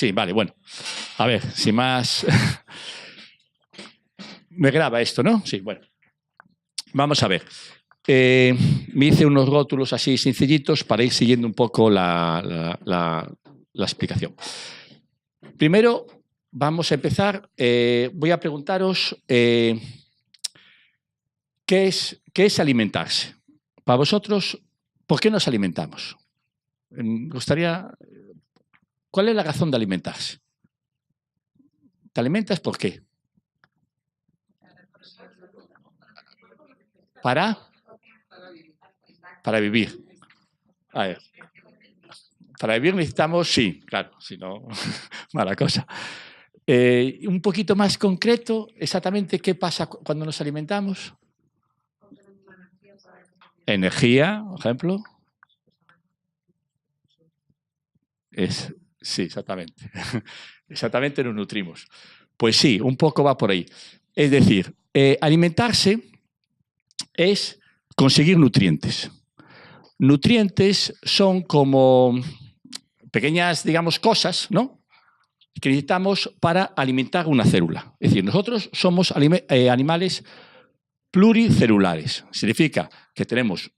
Sí, vale, bueno. A ver, sin más... Me graba esto, ¿no? Sí, bueno. Vamos a ver. Me hice unos rótulos así sencillitos para ir siguiendo un poco la explicación. Primero, vamos a empezar. Voy a preguntaros ¿qué es alimentarse? Para vosotros, ¿por qué nos alimentamos? Me gustaría... ¿Cuál es la razón de alimentarse? ¿Te alimentas por qué? Para vivir. A ver. Para vivir necesitamos, sí, claro, si no, mala cosa. Un poquito más concreto, exactamente qué pasa cuando nos alimentamos. Energía, por ejemplo. Sí, exactamente. Exactamente nos nutrimos. Pues sí, un poco va por ahí. Es decir, alimentarse es conseguir nutrientes. Nutrientes son como pequeñas, digamos, cosas, ¿no?, que necesitamos para alimentar una célula. Es decir, nosotros somos animales pluricelulares. Significa que tenemos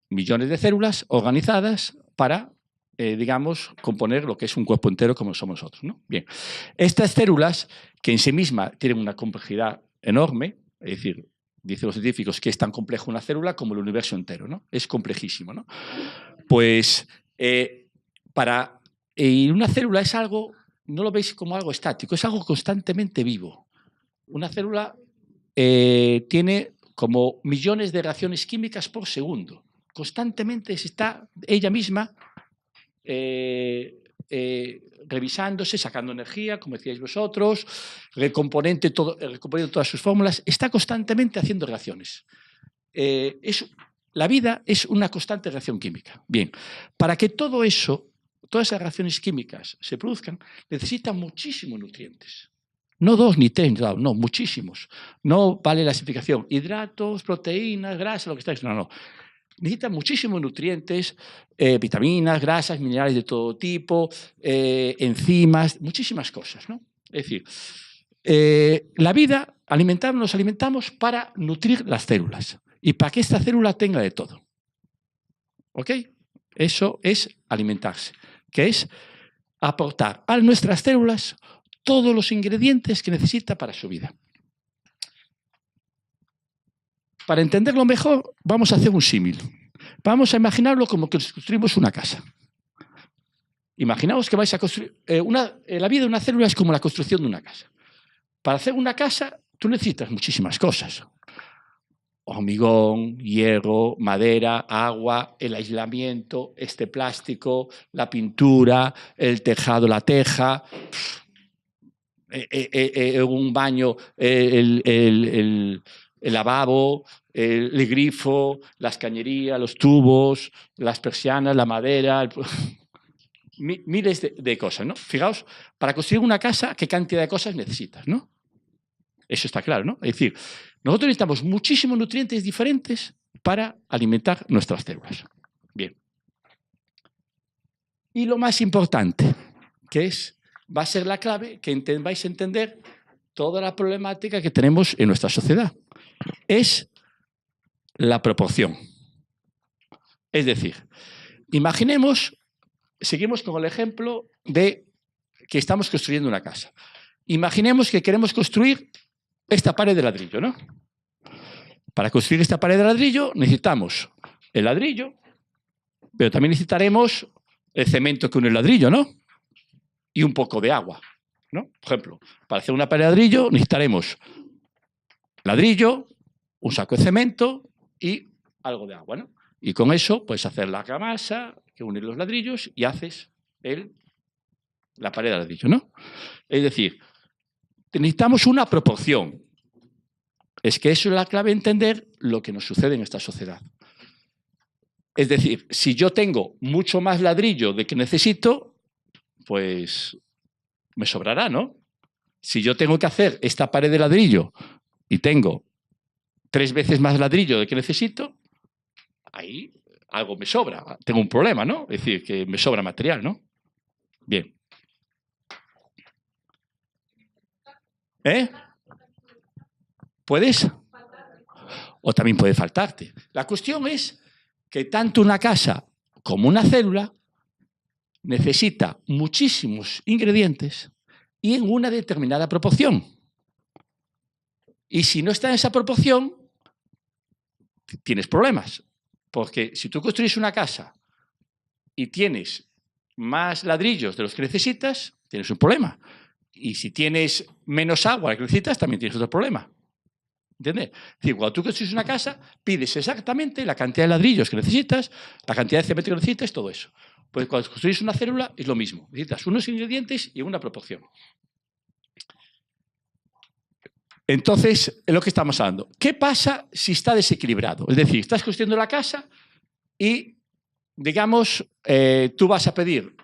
millones de células organizadas para, digamos, componer lo que es un cuerpo entero como somos nosotros, ¿no? Bien, estas células, que en sí mismas tienen una complejidad enorme, es decir, dicen los científicos que es tan compleja una célula como el universo entero, ¿no? Es complejísimo, ¿no? Pues una célula es algo, no lo veis como algo estático, es algo constantemente vivo. Una célula tiene como millones de reacciones químicas por segundo. Constantemente se está ella misma revisándose, sacando energía, como decíais vosotros, recomponiendo todas sus fórmulas, está constantemente haciendo reacciones. La vida es una constante reacción química. Bien, para que todo eso, todas esas reacciones químicas se produzcan, necesitan muchísimos nutrientes. No 2 ni 3, no, muchísimos. No vale la simplificación. Hidratos, proteínas, grasas, lo que está diciendo, no. Necesitan muchísimos nutrientes, vitaminas, grasas, minerales de todo tipo, enzimas, muchísimas cosas, ¿no? Es decir, la vida, nos alimentamos para nutrir las células y para que esta célula tenga de todo. ¿Ok? Eso es alimentarse, que es aportar a nuestras células todos los ingredientes que necesita para su vida. Para entenderlo mejor, vamos a hacer un símil. Vamos a imaginarlo como que construimos una casa. Imaginaos que vais a construir... la vida de una célula es como la construcción de una casa. Para hacer una casa, tú necesitas muchísimas cosas. Hormigón, hierro, madera, agua, el aislamiento, este plástico, la pintura, el tejado, la teja, un baño, el lavabo, el grifo, las cañerías, los tubos, las persianas, la madera, miles de cosas, ¿no? Fijaos, para construir una casa, ¿qué cantidad de cosas necesitas, no? Eso está claro, ¿no? Es decir, nosotros necesitamos muchísimos nutrientes diferentes para alimentar nuestras células. Bien. Y lo más importante, que va a ser la clave que vais a entender toda la problemática que tenemos en nuestra sociedad, es la proporción. Es decir, imaginemos, seguimos con el ejemplo de que estamos construyendo una casa. Imaginemos que queremos construir esta pared de ladrillo, ¿no? Para construir esta pared de ladrillo necesitamos el ladrillo, pero también necesitaremos el cemento que une el ladrillo, ¿no? Y un poco de agua, ¿no? Por ejemplo, para hacer una pared de ladrillo necesitaremos ladrillo, un saco de cemento y algo de agua, ¿no? Y con eso puedes hacer la argamasa que une los ladrillos y haces la pared de ladrillo, ¿no? Es decir, necesitamos una proporción. Es que eso es la clave de entender lo que nos sucede en esta sociedad. Es decir, si yo tengo mucho más ladrillo de que necesito, pues me sobrará, ¿no? Si yo tengo que hacer esta pared de ladrillo y tengo 3 veces más ladrillo de que necesito, ahí algo me sobra. Tengo un problema, ¿no? Es decir, que me sobra material, ¿no? Bien. ¿Eh? ¿Puedes? O también puede faltarte. La cuestión es que tanto una casa como una célula necesita muchísimos ingredientes y en una determinada proporción. Y si no está en esa proporción, tienes problemas. Porque si tú construyes una casa y tienes más ladrillos de los que necesitas, tienes un problema. Y si tienes menos agua de la que necesitas, también tienes otro problema. ¿Entiendes? Es decir, cuando tú construyes una casa, pides exactamente la cantidad de ladrillos que necesitas, la cantidad de cemento que necesitas, todo eso. Pues cuando construyes una célula es lo mismo. Necesitas unos ingredientes y una proporción. Entonces, es lo que estamos hablando. ¿Qué pasa si está desequilibrado? Es decir, estás construyendo la casa y, digamos, tú vas a pedir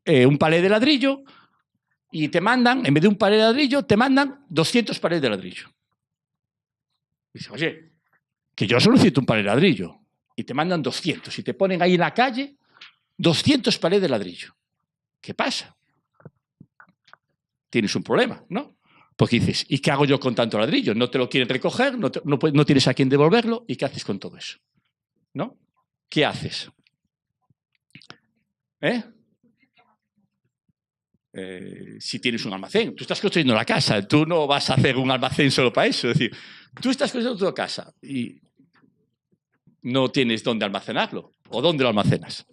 un palé de ladrillo y te mandan, en vez de un palé de ladrillo, te mandan 200 palés de ladrillo. Y dices, oye, que yo solo necesito un palé de ladrillo. Y te mandan 200 y te ponen ahí en la calle 200 palés de ladrillo. ¿Qué pasa? Tienes un problema, ¿no? Porque dices, ¿y qué hago yo con tanto ladrillo? No te lo quieren recoger, no tienes a quién devolverlo, ¿y qué haces con todo eso? ¿No? ¿Qué haces? Si tienes un almacén, tú estás construyendo la casa, tú no vas a hacer un almacén solo para eso. Es decir, tú estás construyendo tu casa y no tienes dónde almacenarlo. ¿O dónde lo almacenas?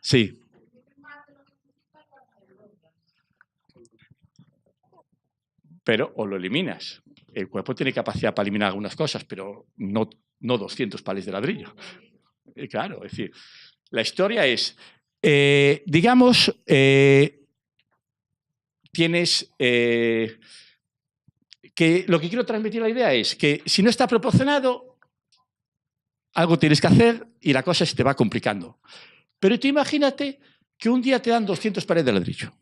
Sí. Pero o lo eliminas. El cuerpo tiene capacidad para eliminar algunas cosas, pero no 200 palés de ladrillo. Claro, es decir, la historia es, digamos, tienes que lo que quiero transmitir la idea es que si no está proporcionado, algo tienes que hacer y la cosa se te va complicando. Pero tú imagínate que un día te dan 200 palés de ladrillo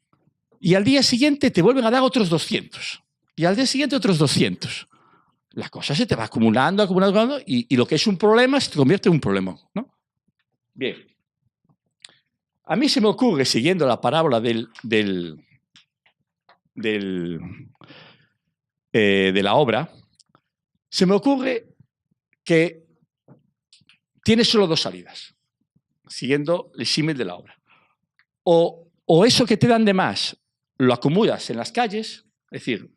y al día siguiente te vuelven a dar otros 200 y al día siguiente otros 200. La cosa se te va acumulando, acumulando y lo que es un problema se te convierte en un problema, ¿no? Bien. A mí se me ocurre, siguiendo la parábola de la obra, se me ocurre que tienes solo dos salidas, siguiendo el símil de la obra. O eso que te dan de más lo acumulas en las calles, es decir,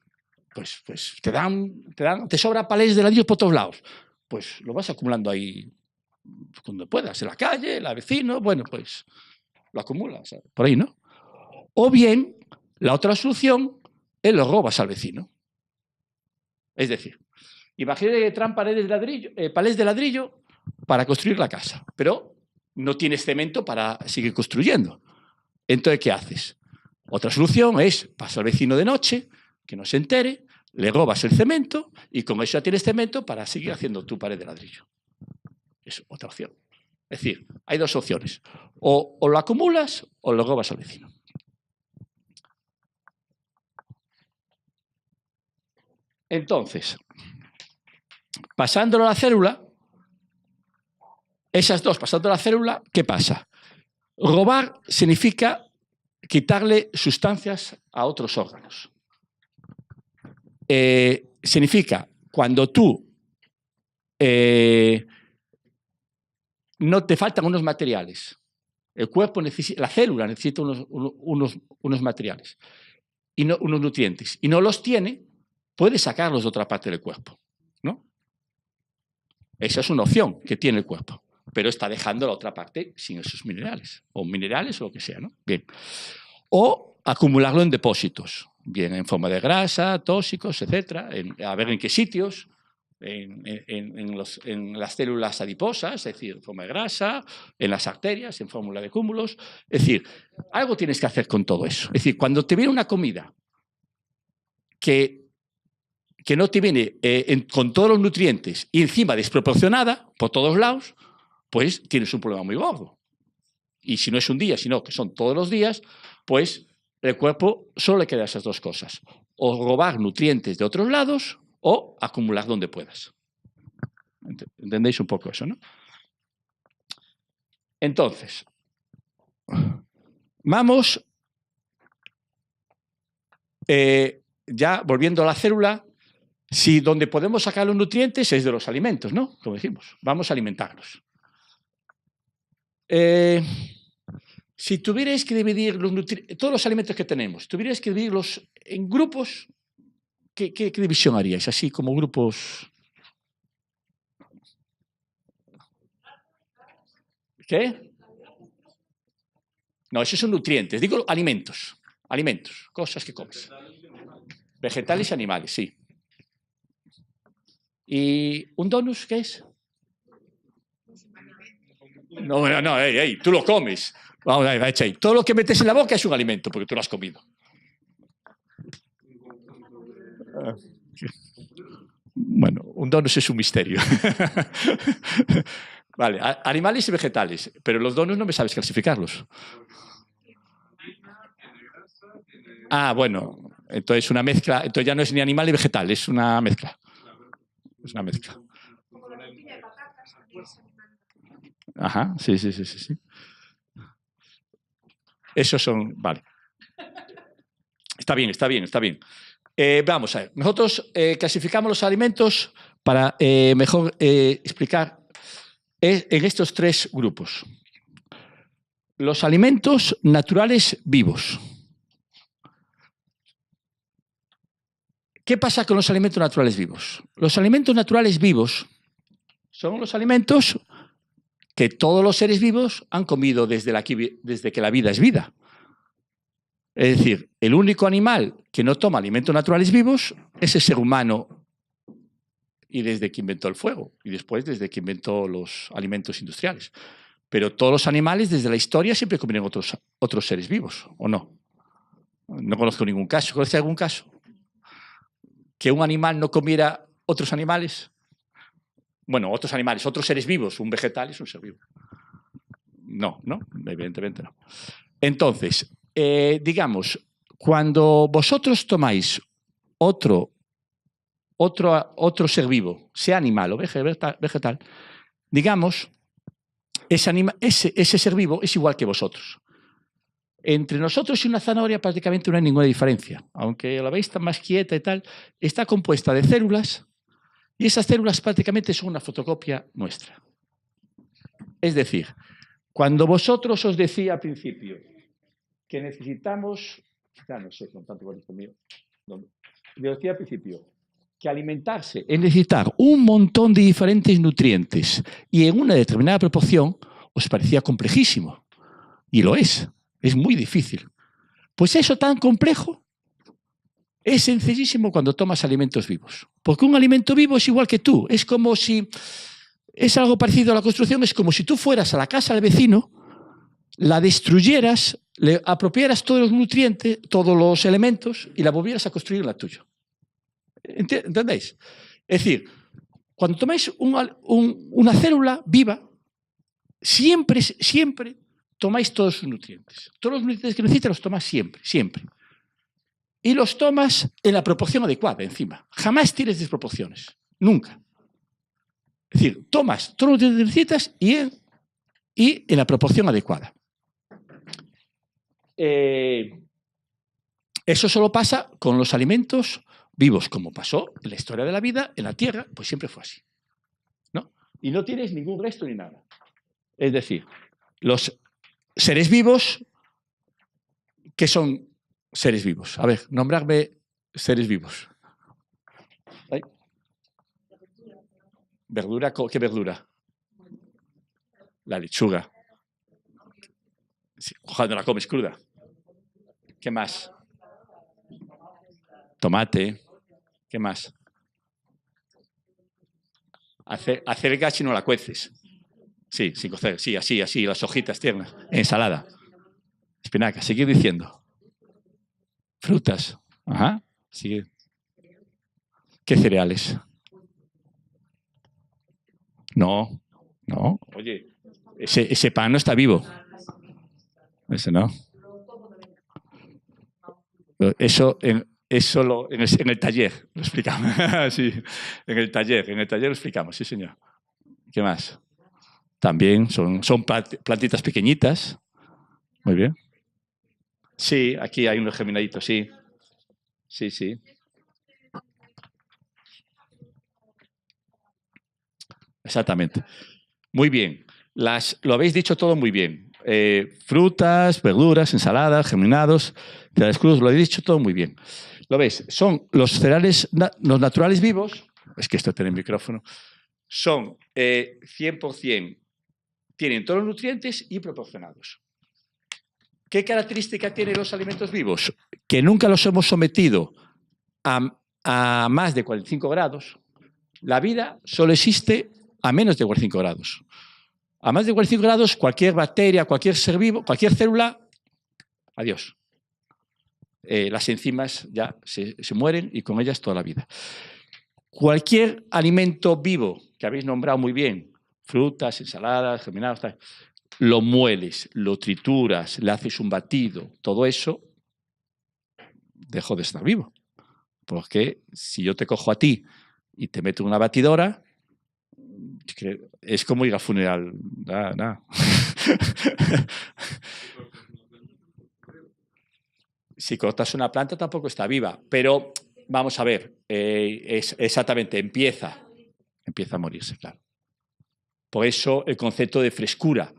pues te sobra palés de ladrillo por todos lados, pues lo vas acumulando ahí cuando puedas, en la calle, el vecino, bueno, pues lo acumulas por ahí, ¿no? O bien, la otra solución es lo robas al vecino. Es decir, imagínate que traen palés de ladrillo para construir la casa, pero no tienes cemento para seguir construyendo. Entonces, ¿qué haces? Otra solución es pasar al vecino de noche, que no se entere, le robas el cemento y con eso ya tienes cemento para seguir haciendo tu pared de ladrillo. Es otra opción. Es decir, hay dos opciones. O lo acumulas o lo robas al vecino. Entonces, pasándolo a la célula, esas dos, pasando a la célula, ¿qué pasa? Robar significa quitarle sustancias a otros órganos. Significa cuando tú no te faltan unos materiales, el cuerpo necesita, la célula necesita unos materiales, y no, unos nutrientes, y no los tiene, puede sacarlos de otra parte del cuerpo, ¿no? Esa es una opción que tiene el cuerpo, pero está dejando la otra parte sin esos minerales, o lo que sea, ¿no? Bien. O acumularlo en depósitos, bien en forma de grasa, tóxicos, etcétera, a ver en qué sitios, en las células adiposas, es decir, en forma de grasa, en las arterias, en fórmula de cúmulos. Es decir, algo tienes que hacer con todo eso. Es decir, cuando te viene una comida que no te viene con todos los nutrientes y encima desproporcionada por todos lados, pues tienes un problema muy gordo. Y si no es un día, sino que son todos los días, pues el cuerpo solo le quedan esas dos cosas. O robar nutrientes de otros lados o acumular donde puedas. ¿Entendéis un poco eso, no? Entonces, Vamos, ya volviendo a la célula, si donde podemos sacar los nutrientes es de los alimentos, ¿no? Como dijimos, vamos a alimentarnos. Si tuvierais que dividir todos los alimentos que tenemos, tuvierais que dividirlos en grupos, ¿qué división haríais? Así como grupos... ¿Qué? No, esos son nutrientes. Digo alimentos. Alimentos, cosas que comes. Vegetales y animales, sí. ¿Y un donus qué es? No, ey, tú lo comes. Vamos, ahí. Todo lo que metes en la boca es un alimento, porque tú lo has comido. Bueno, un donus es un misterio. Vale, animales y vegetales, pero los donuts no me sabes clasificarlos. Ah, bueno, entonces una mezcla, entonces ya no es ni animal ni vegetal, es una mezcla. Es una mezcla. Ajá, sí. Esos son, vale. Está bien. Vamos a ver, nosotros clasificamos los alimentos para mejor explicar en estos tres grupos. Los alimentos naturales vivos. ¿Qué pasa con los alimentos naturales vivos? Los alimentos naturales vivos son los alimentos que todos los seres vivos han comido desde que la vida es vida. Es decir, el único animal que no toma alimentos naturales vivos es el ser humano, y desde que inventó el fuego, y después desde que inventó los alimentos industriales. Pero todos los animales desde la historia siempre comieron otros seres vivos, ¿o no? No conozco ningún caso. ¿Conoce algún caso? ¿Que un animal no comiera otros animales? Bueno, otros animales, otros seres vivos. Un vegetal es un ser vivo. No, evidentemente no. Entonces, digamos, cuando vosotros tomáis otro ser vivo, sea animal o vegetal, digamos, ese ser vivo es igual que vosotros. Entre nosotros y una zanahoria prácticamente no hay ninguna diferencia. Aunque la veis tan más quieta y tal, está compuesta de células y esas células prácticamente son una fotocopia nuestra. Es decir, cuando vosotros os decía al principio que necesitamos, ya no sé, con tanto bonito mío, yo decía al principio que alimentarse es necesitar un montón de diferentes nutrientes y en una determinada proporción, os parecía complejísimo. Y lo es muy difícil. Pues eso tan complejo es sencillísimo cuando tomas alimentos vivos. Porque un alimento vivo es igual que tú. Es como si, es algo parecido a la construcción, es como si tú fueras a la casa del vecino, la destruyeras, le apropiaras todos los nutrientes, todos los elementos y la volvieras a construir en la tuya. ¿Entendéis? Es decir, cuando tomáis una célula viva, siempre tomáis todos sus nutrientes. Todos los nutrientes que necesitas los tomas siempre. Y los tomas en la proporción adecuada, encima. Jamás tienes desproporciones. Nunca. Es decir, tomas todos los nutrientes que necesitas y en la proporción adecuada. Eso solo pasa con los alimentos vivos, como pasó en la historia de la vida, en la Tierra, pues siempre fue así, ¿no? Y no tienes ningún resto ni nada. Es decir, los seres vivos, ¿qué son seres vivos? A ver, nombradme seres vivos. ¿Ay? ¿Verdura? ¿Qué verdura? La lechuga. Sí, ojalá no la comes cruda. ¿Qué más? Tomate. ¿Qué más? Acelga si no la cueces. Sí, sin cocer. Sí, así, las hojitas tiernas. Ensalada. Espinaca. Sigue diciendo. Frutas. Ajá. Sigue. ¿Qué cereales? No. Oye, ese pan no está vivo. Ese no. Eso en el taller lo explicamos. Sí, en el taller lo explicamos, sí, señor. ¿Qué más? También son plantitas pequeñitas. Muy bien. Sí, aquí hay unos geminaditos, sí. Sí, sí. Exactamente. Muy bien. Lo habéis dicho todo muy bien. Frutas, verduras, ensaladas, germinados, cereales crudos, lo habéis dicho todo muy bien. ¿Lo veis? Son los cereales, los naturales vivos, es que esto tiene el micrófono, son 100%, tienen todos los nutrientes y proporcionados. ¿Qué característica tienen los alimentos vivos? Que nunca los hemos sometido a más de 45 grados. La vida solo existe a menos de 45 grados. A más de 45 grados, cualquier bacteria, cualquier ser vivo, cualquier célula, adiós. Las enzimas ya se mueren y con ellas toda la vida. Cualquier alimento vivo que habéis nombrado muy bien, frutas, ensaladas, germinados, tal, lo mueles, lo trituras, le haces un batido, todo eso dejó de estar vivo. Porque si yo te cojo a ti y te meto en una batidora, es como ir al funeral. Nah. Si cortas una planta tampoco está viva, pero vamos a ver, exactamente, empieza a morirse, claro. Por eso el concepto de frescura.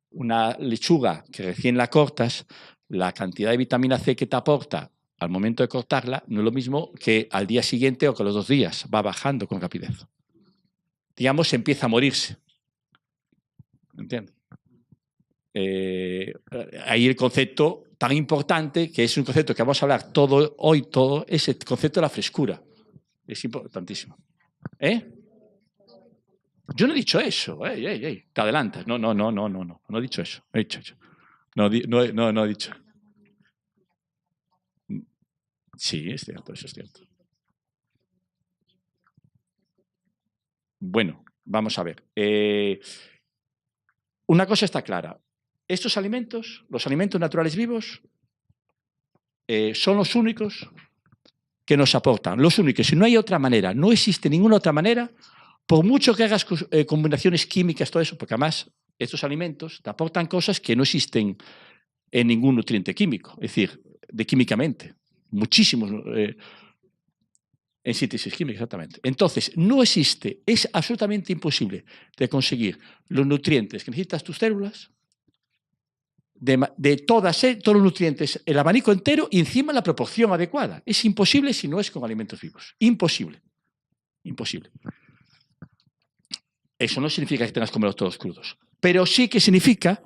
Una lechuga que recién la cortas, la cantidad de vitamina C que te aporta al momento de cortarla no es lo mismo que al día siguiente o que a los 2 días, va bajando con rapidez. Digamos, empieza a morirse. ¿Entiendes? Ahí el concepto tan importante, que es un concepto que vamos a hablar hoy, es el concepto de la frescura. Es importantísimo. Yo no he dicho eso. Te adelantas. No he dicho eso. No he dicho eso. No he dicho. Sí, es cierto, eso es cierto. Bueno, vamos a ver. Una cosa está clara. Estos alimentos, los alimentos naturales vivos, son los únicos que nos aportan. Los únicos. Y no hay otra manera. No existe ninguna otra manera, por mucho que hagas combinaciones químicas, todo eso, porque además estos alimentos te aportan cosas que no existen en ningún nutriente químico. Es decir, químicamente. Muchísimos en síntesis química, exactamente. Entonces, no existe, es absolutamente imposible de conseguir los nutrientes que necesitas tus células, de todos los nutrientes, el abanico entero y encima la proporción adecuada. Es imposible si no es con alimentos vivos. Imposible. Imposible. Eso no significa que tengas que comerlos todos crudos, pero sí que significa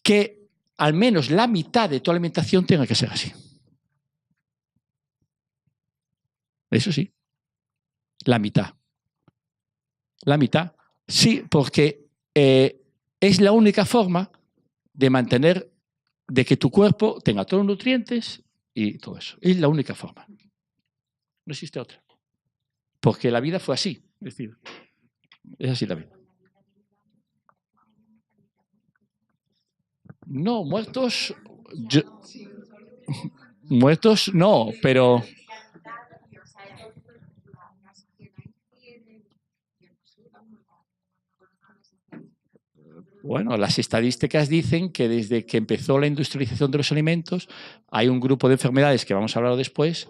que al menos la mitad de tu alimentación tenga que ser así. Eso sí. La mitad. La mitad. Sí, porque es la única forma de mantener, de que tu cuerpo tenga todos los nutrientes y todo eso. Es la única forma. No existe otra. Porque la vida fue así. Es decir, es así la vida. No, muertos... muertos no, pero... Bueno, las estadísticas dicen que desde que empezó la industrialización de los alimentos hay un grupo de enfermedades que vamos a hablar después,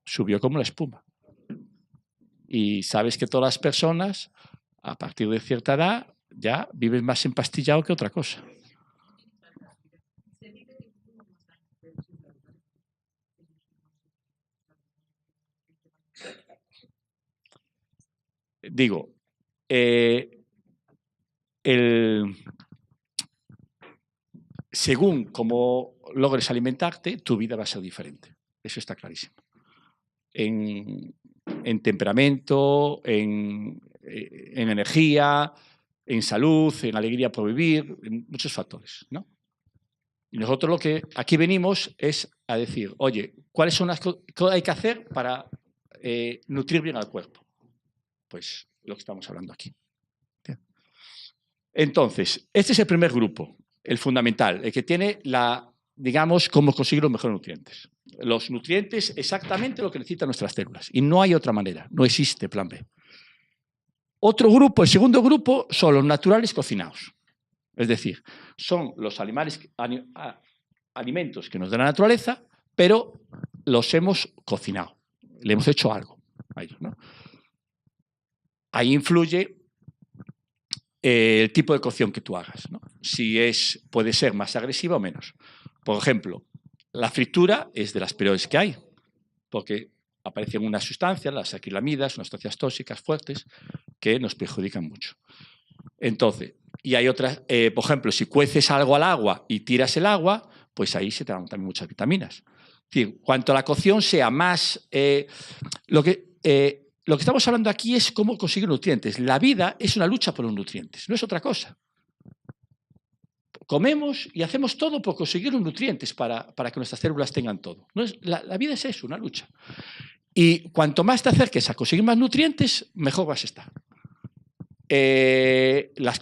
subió como la espuma. Y sabes que todas las personas, a partir de cierta edad, ya viven más empastillado que otra cosa. Digo, según cómo logres alimentarte, tu vida va a ser diferente. Eso está clarísimo. En temperamento, en energía, en salud, en alegría por vivir, en muchos factores, ¿no? Y nosotros lo que aquí venimos es a decir, oye, ¿cuáles son las cosas que hay que hacer para nutrir bien al cuerpo? Pues lo que estamos hablando aquí. Entonces, este es el primer grupo, el fundamental, el que tiene digamos, cómo conseguir los mejores nutrientes. Los nutrientes exactamente lo que necesitan nuestras células. Y no hay otra manera, no existe plan B. Otro grupo, el segundo grupo, son los naturales cocinados. Es decir, son los alimentos que nos da la naturaleza, pero los hemos cocinado, le hemos hecho algo a ellos, ¿no? Ahí influye el tipo de cocción que tú hagas, ¿no? Si puede ser más agresiva o menos. Por ejemplo, la fritura es de las peores que hay, porque aparecen unas sustancias, las acrilamidas, unas sustancias tóxicas fuertes, que nos perjudican mucho. Entonces, y hay otras, por ejemplo, si cueces algo al agua y tiras el agua, pues ahí se te dan también muchas vitaminas. Es decir, cuanto la cocción sea más... Lo que estamos hablando aquí es cómo conseguir nutrientes. La vida es una lucha por los nutrientes, no es otra cosa. Comemos y hacemos todo por conseguir los nutrientes para que nuestras células tengan todo. La vida es eso, una lucha. Y cuanto más te acerques a conseguir más nutrientes, mejor vas a estar. Las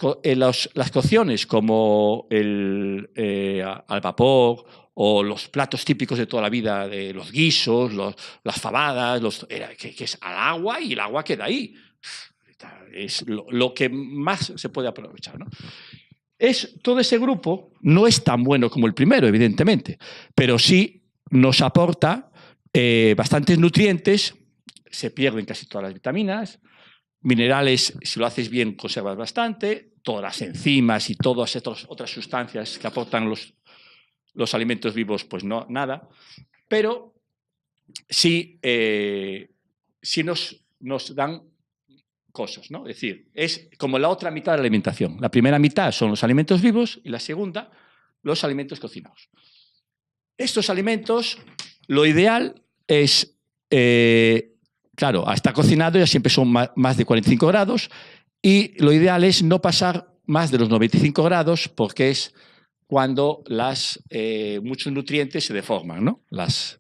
cocciones como al vapor o los platos típicos de toda la vida, de los guisos, las fabadas, que es al agua y el agua queda ahí. Es lo que más se puede aprovechar, ¿no? Todo ese grupo no es tan bueno como el primero, evidentemente, pero sí nos aporta bastantes nutrientes, se pierden casi todas las vitaminas, minerales, si lo haces bien, conservas bastante, todas las enzimas y todas otras sustancias que aportan los alimentos vivos, pues no, nada, pero sí, sí nos dan cosas, ¿no? Es decir, es como la otra mitad de la alimentación. La primera mitad son los alimentos vivos y la segunda, los alimentos cocinados. Estos alimentos, lo ideal es, claro, está cocinado ya siempre son más de 45 grados y lo ideal es no pasar más de los 95 grados porque es cuando muchos nutrientes se deforman, ¿no? Las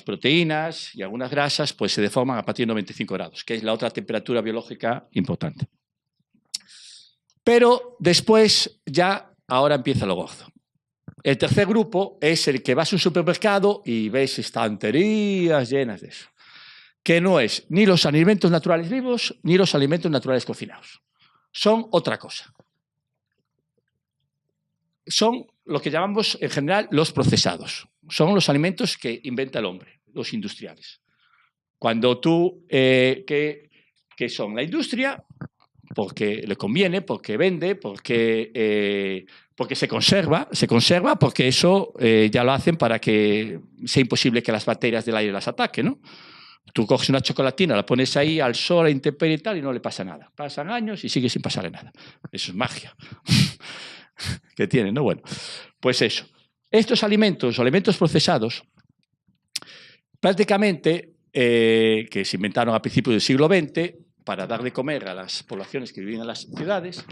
proteínas y algunas grasas pues, se deforman a partir de 95 grados, que es la otra temperatura biológica importante. Pero después ya, ahora empieza lo gordo. El tercer grupo es el que vas a un supermercado y ves estanterías llenas de eso, que no es ni los alimentos naturales vivos ni los alimentos naturales cocinados. Son otra cosa. Son lo que llamamos en general los procesados. Son los alimentos que inventa el hombre, los industriales. Cuando tú, que son la industria, porque le conviene, porque vende, porque se conserva, porque eso ya lo hacen para que sea imposible que las bacterias del aire las ataquen, ¿no? Tú coges una chocolatina, la pones ahí al sol, a intemperie y tal, y no le pasa nada. Pasan años y sigue sin pasarle nada. Eso es magia que tienen, ¿no? Bueno, pues eso. Estos alimentos o alimentos procesados, prácticamente, que se inventaron a principios del siglo XX para dar de comer a las poblaciones que viven en las ciudades,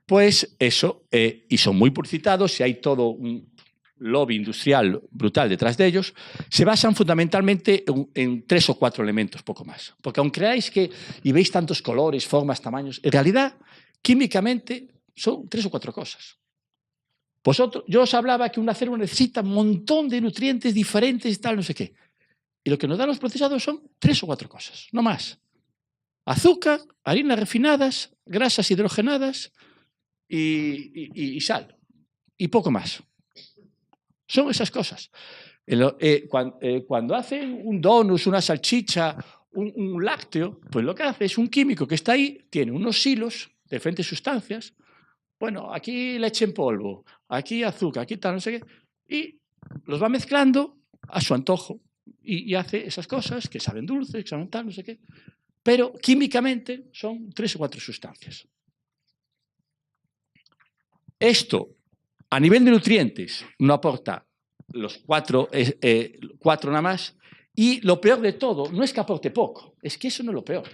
pues eso, y son muy publicitados y hay todo un lobby industrial brutal detrás de ellos, se basan fundamentalmente en 3 o 4 elementos, poco más. Porque aunque creáis y veis tantos colores, formas, tamaños, en realidad, químicamente, son 3 o 4 cosas. Yo os hablaba que una célula necesita un montón de nutrientes diferentes y tal, no sé qué. Y lo que nos dan los procesados son 3 o 4 cosas, no más. Azúcar, harinas refinadas, grasas hidrogenadas y sal. Y poco más. Son esas cosas. Cuando hacen un donut, una salchicha, un lácteo, pues lo que hace es un químico que está ahí, tiene unos hilos de diferentes sustancias. Bueno, aquí leche en polvo, aquí azúcar, aquí tal, no sé qué. Y los va mezclando a su antojo. Y hace esas cosas que saben dulces, que saben tal, no sé qué. Pero químicamente son 3 o 4 sustancias. Esto, a nivel de nutrientes, no aporta los 4 nada más. Y lo peor de todo no es que aporte poco, es que eso no es lo peor.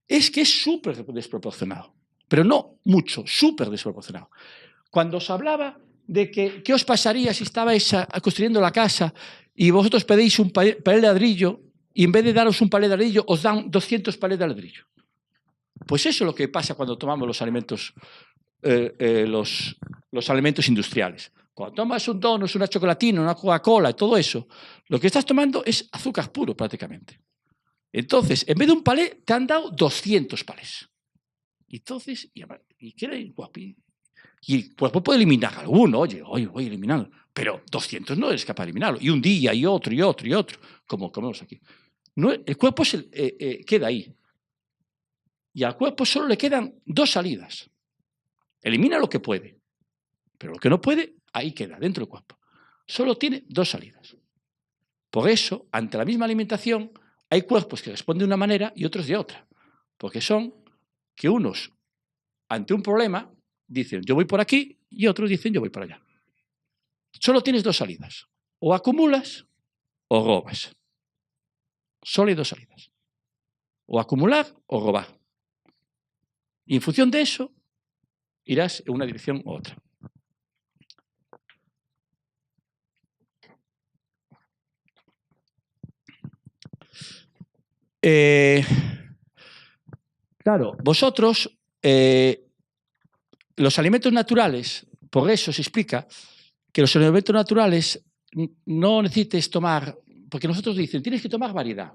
Es que es súper desproporcionado. Pero no mucho, súper desproporcionado. Cuando os hablaba de qué os pasaría si estabais construyendo la casa y vosotros pedís un palé de ladrillo y en vez de daros un palé de ladrillo os dan 200 palés de ladrillo. Pues eso es lo que pasa cuando tomamos los alimentos, los alimentos industriales. Cuando tomas un donut, una chocolatina, una Coca-Cola, todo eso, lo que estás tomando es azúcar puro prácticamente. Entonces, en vez de un palé, te han dado 200 palés. Entonces, y queda guapi. Y el cuerpo puede eliminar alguno, oye, voy eliminando, pero 200 no eres capaz de eliminarlo. Y un día, y otro, y otro, y otro, como comemos aquí. No, el cuerpo queda ahí. Y al cuerpo solo le quedan 2 salidas. Elimina lo que puede, pero lo que no puede, ahí queda, dentro del cuerpo. Solo tiene 2 salidas. Por eso, ante la misma alimentación, hay cuerpos que responden de una manera y otros de otra. Porque son que unos, ante un problema, dicen yo voy por aquí y otros dicen yo voy por allá. Solo tienes 2 salidas. O acumulas o robas. Solo hay 2 salidas. O acumular o robar. Y en función de eso, irás en una dirección u otra. Claro, vosotros, los alimentos naturales, por eso se explica que los alimentos naturales no necesites tomar, porque nosotros dicen, tienes que tomar variedad.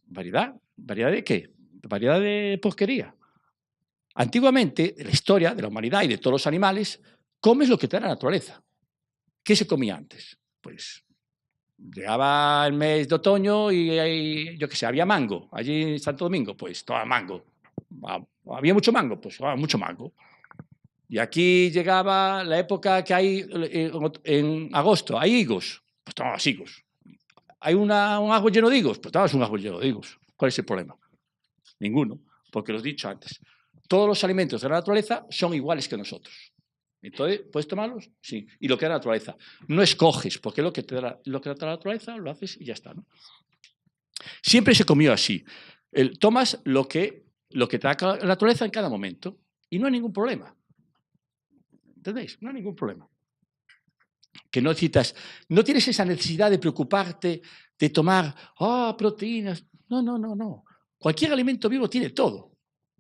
¿Variedad? ¿Variedad de qué? Variedad de porquería. Antiguamente, en la historia de la humanidad y de todos los animales, comes lo que te da la naturaleza. ¿Qué se comía antes? Pues llegaba el mes de otoño y yo qué sé, había mango. Allí en Santo Domingo, pues tomaba mango. Había mucho mango, pues tomaba mucho mango. Y aquí llegaba la época que hay en agosto, hay higos, pues tomabas higos. Hay un árbol lleno de higos, pues tomabas un árbol lleno de higos. ¿Cuál es el problema? Ninguno, porque lo he dicho antes. Todos los alimentos de la naturaleza son iguales que nosotros. Entonces, ¿puedes tomarlos? Sí. Y lo que da la naturaleza. No escoges, porque lo que te da la naturaleza lo haces y ya está, ¿no? Siempre se comió así. Tomas lo que te da la naturaleza en cada momento y no hay ningún problema. ¿Entendéis? No hay ningún problema. Que no necesitas, no tienes esa necesidad de preocuparte, de tomar proteínas. No. Cualquier alimento vivo tiene todo.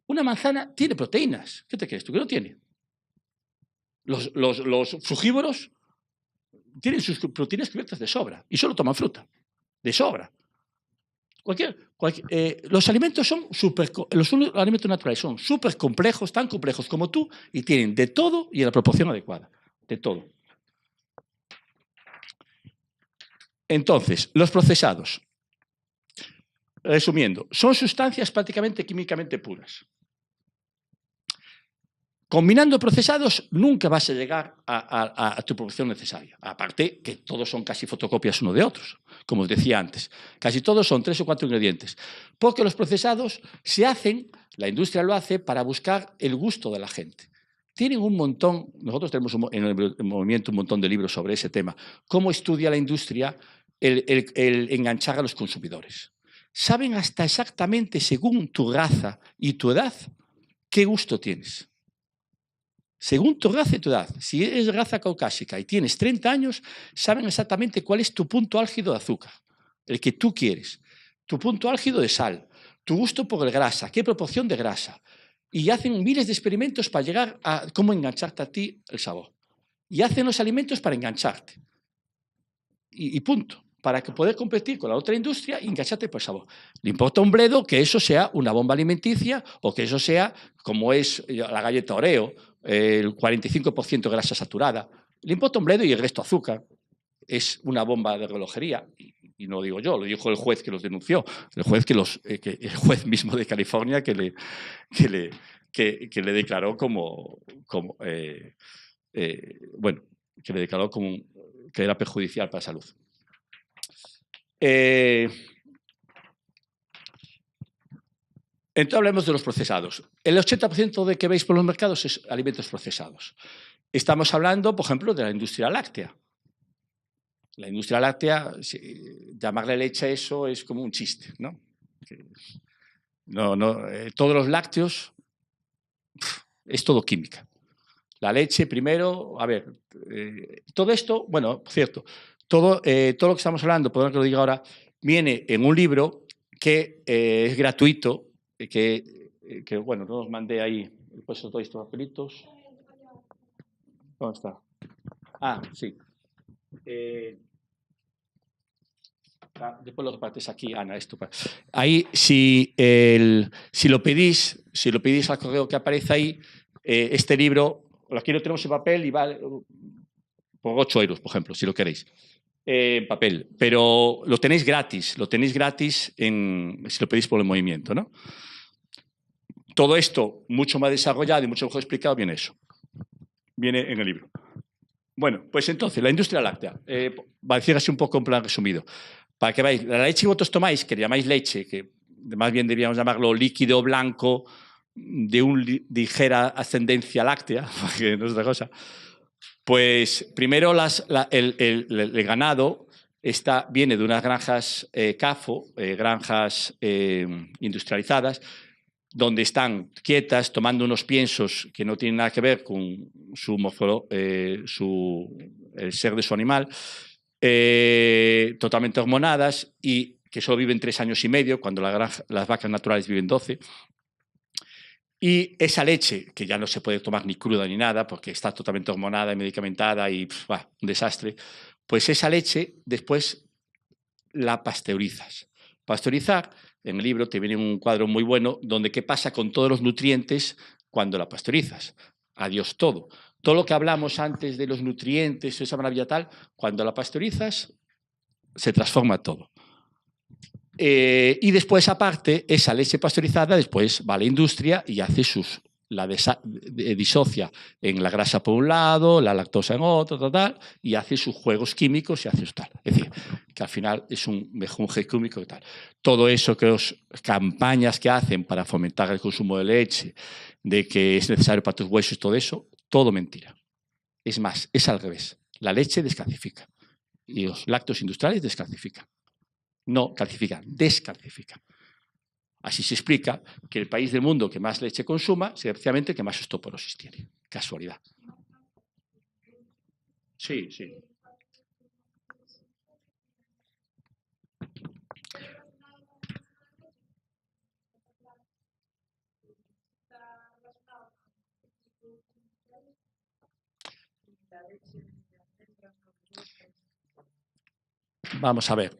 Una manzana tiene proteínas. ¿Qué te crees tú que no tiene? Los frugívoros tienen sus proteínas cubiertas de sobra y solo toman fruta, de sobra. Los alimentos los alimentos naturales son súper complejos, tan complejos como tú, y tienen de todo y en la proporción adecuada. De todo. Entonces, los procesados, resumiendo, son sustancias prácticamente químicamente puras. Combinando procesados nunca vas a llegar a tu producción necesaria. Aparte que todos son casi fotocopias uno de otros, como os decía antes. Casi todos son 3 o 4 ingredientes. Porque los procesados se hacen, la industria lo hace, para buscar el gusto de la gente. Tienen un montón, nosotros tenemos en el movimiento un montón de libros sobre ese tema. Cómo estudia la industria el enganchar a los consumidores. Saben hasta exactamente, según tu raza y tu edad, qué gusto tienes. Según tu raza y tu edad, si eres raza caucásica y tienes 30 años, saben exactamente cuál es tu punto álgido de azúcar, el que tú quieres, tu punto álgido de sal, tu gusto por el grasa, qué proporción de grasa. Y hacen miles de experimentos para llegar a cómo engancharte a ti el sabor. Y hacen los alimentos para engancharte. Y punto. Para poder competir con la otra industria y engancharte por el sabor. Le importa un bledo que eso sea una bomba alimenticia o que eso sea, como es la galleta Oreo, el 45% grasa saturada. Le importa un bledo y el resto azúcar. Es una bomba de relojería. Y no lo digo yo, lo dijo el juez que los denunció. El juez mismo de California que le declaró que le declaró que era perjudicial para la salud. Entonces hablemos de los procesados. El 80% de que veis por los mercados es alimentos procesados. Estamos hablando, por ejemplo, de la industria láctea. La industria láctea, llamarle leche a eso es como un chiste, ¿no? Todos los lácteos es todo química. La leche primero, a ver, todo esto, bueno, por cierto, todo lo que estamos hablando, por lo que lo diga ahora, viene en un libro que es gratuito, que bueno, no os mandé ahí, pues todos estos papelitos. ¿Dónde está? Sí. Después lo repartes aquí, Ana, esto. Ahí, si lo pedís al correo que aparece ahí, Este libro, aquí lo tenemos en papel y vale por 8 euros, por ejemplo, si lo queréis. En papel, pero lo tenéis gratis si lo pedís por el movimiento, ¿no? Todo esto mucho más desarrollado y mucho mejor explicado viene en el libro. Bueno, pues entonces, la industria láctea, va a decir así un poco en plan resumido, para que veáis, la leche que vosotros tomáis, que llamáis leche, que más bien deberíamos llamarlo líquido blanco de una ligera ascendencia láctea, porque no es otra cosa, pues primero el ganado viene de unas granjas CAFO, granjas industrializadas, donde están quietas tomando unos piensos que no tienen nada que ver con el ser de su animal, totalmente hormonadas y que solo viven 3 años y medio, cuando las vacas naturales viven 12. Y esa leche, que ya no se puede tomar ni cruda ni nada, porque está totalmente hormonada y medicamentada y un desastre, pues esa leche después la pasteurizas. Pasteurizar, en el libro te viene un cuadro muy bueno donde qué pasa con todos los nutrientes cuando la pasteurizas. Adiós todo. Todo lo que hablamos antes de los nutrientes, esa maravilla tal, cuando la pasteurizas se transforma todo. Y después, aparte, esa leche pasteurizada después va a la industria y hace la disocia en la grasa por un lado, la lactosa en otro, tal, y hace sus juegos químicos y hace su tal. Es decir, que al final es un mejunje químico y tal. Todo eso campañas que hacen para fomentar el consumo de leche, de que es necesario para tus huesos, todo eso, todo mentira. Es más, es al revés. La leche descalcifica y los lácteos industriales descalcifican. No calcifican, descalcifican. Así se explica que el país del mundo que más leche consuma sea precisamente el que más osteoporosis tiene. Casualidad. Sí, sí. Vamos a ver.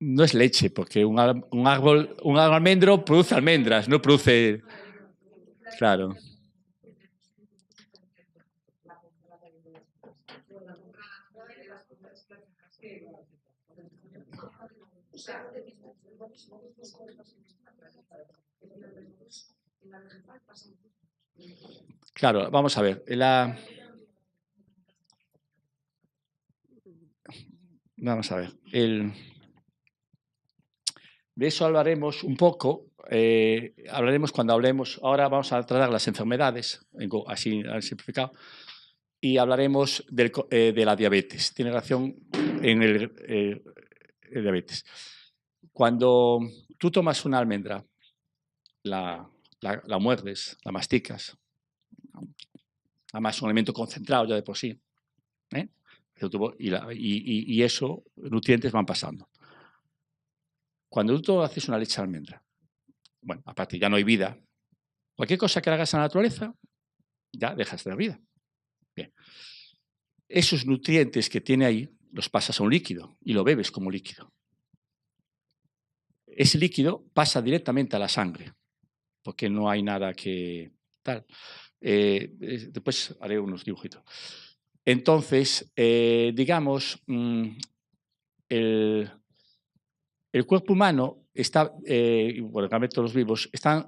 No es leche, porque un almendro produce almendras, no produce... Claro. Claro, vamos a ver. Vamos a ver. De eso hablaremos un poco. Hablaremos cuando hablemos. Ahora vamos a tratar las enfermedades, así simplificado, y hablaremos de la diabetes. Tiene relación en el diabetes. Cuando tú tomas una almendra, la muerdes, la masticas, además es un alimento concentrado ya de por sí, ¿eh? Y eso, nutrientes van pasando. Cuando tú haces una leche de almendra, bueno, aparte ya no hay vida, cualquier cosa que hagas a la naturaleza, ya dejas de la vida. Bien. Esos nutrientes que tiene ahí los pasas a un líquido y lo bebes como líquido. Ese líquido pasa directamente a la sangre, porque no hay nada que tal. Después haré unos dibujitos. Entonces, digamos, el cuerpo humano está, bueno, realmente todos los vivos, están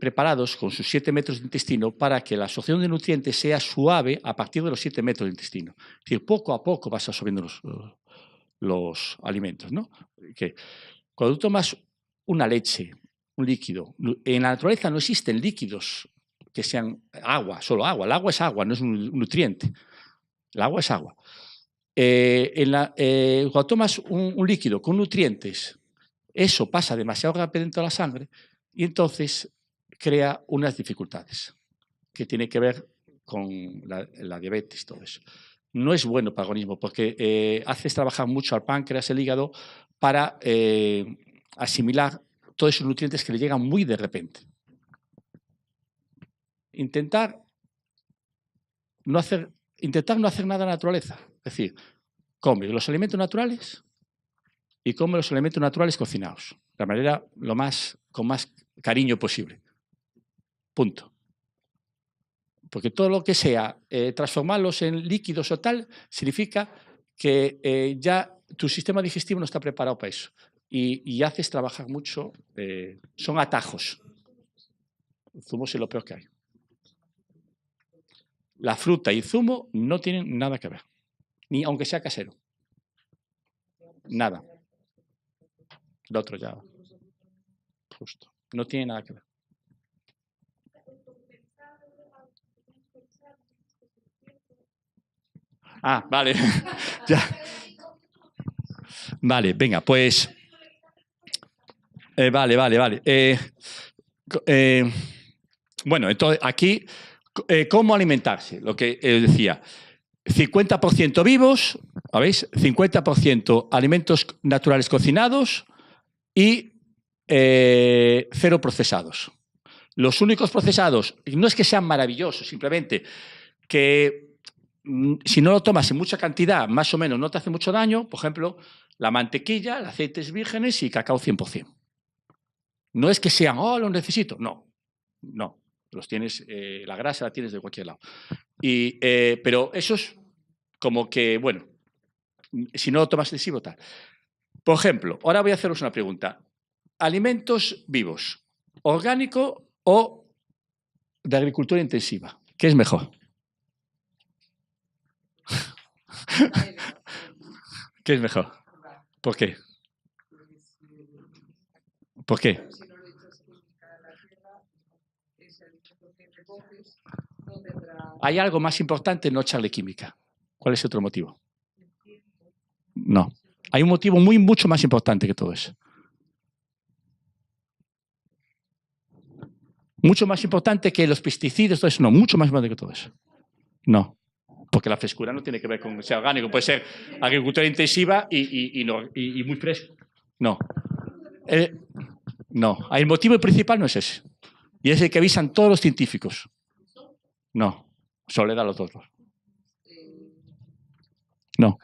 preparados con sus 7 metros de intestino para que la absorción de nutrientes sea suave a partir de los 7 metros de intestino. Es decir, poco a poco vas absorbiendo los alimentos, ¿no? Que cuando tú tomas una leche, un líquido, en la naturaleza no existen líquidos que sean agua, solo agua. El agua es agua, no es un nutriente. El agua es agua. Cuando tomas un líquido con nutrientes, eso pasa demasiado rápido dentro de la sangre y entonces crea unas dificultades que tienen que ver con la diabetes y todo eso. No es bueno para el organismo porque haces trabajar mucho al páncreas, el hígado, para asimilar todos esos nutrientes que le llegan muy de repente. Intentar no hacer nada de la naturaleza. Es decir, come los alimentos naturales y come los alimentos naturales cocinados. De la manera con más cariño posible. Punto. Porque todo lo que sea transformarlos en líquidos o tal, significa que ya tu sistema digestivo no está preparado para eso. Y haces trabajar mucho, son atajos. El zumo es lo peor que hay. La fruta y el zumo no tienen nada que ver, ni aunque sea casero. Nada. Lo otro ya. Justo. No tiene nada que ver. Ah, vale. Ya. Vale, venga, pues. Vale. Bueno, entonces aquí, ¿cómo alimentarse? Lo que decía, 50% vivos, ¿sabéis? 50% alimentos naturales cocinados y 0 procesados. Los únicos procesados, no es que sean maravillosos, simplemente que si no lo tomas en mucha cantidad, más o menos no te hace mucho daño. Por ejemplo, la mantequilla, los aceites vírgenes y cacao 100%. No es que sean, oh, lo necesito. No. Los tienes, la grasa la tienes de cualquier lado. Pero eso es como que, bueno, si no lo tomas excesivo, tal. Por ejemplo, ahora voy a haceros una pregunta. ¿Alimentos vivos, orgánico o de agricultura intensiva? ¿Qué es mejor? ¿Qué es mejor? ¿Por qué? ¿Por qué? Hay algo más importante en no echarle química. ¿Cuál es otro motivo? No. Hay un motivo mucho más importante que todo eso. Mucho más importante que los pesticidas, todo eso. No, mucho más importante que todo eso. No. Porque la frescura no tiene que ver con ser orgánico. Puede ser agricultura intensiva y muy fresco. No. No. El motivo principal no es ese. Y es el que avisan todos los científicos. No. Soledad los dos. No.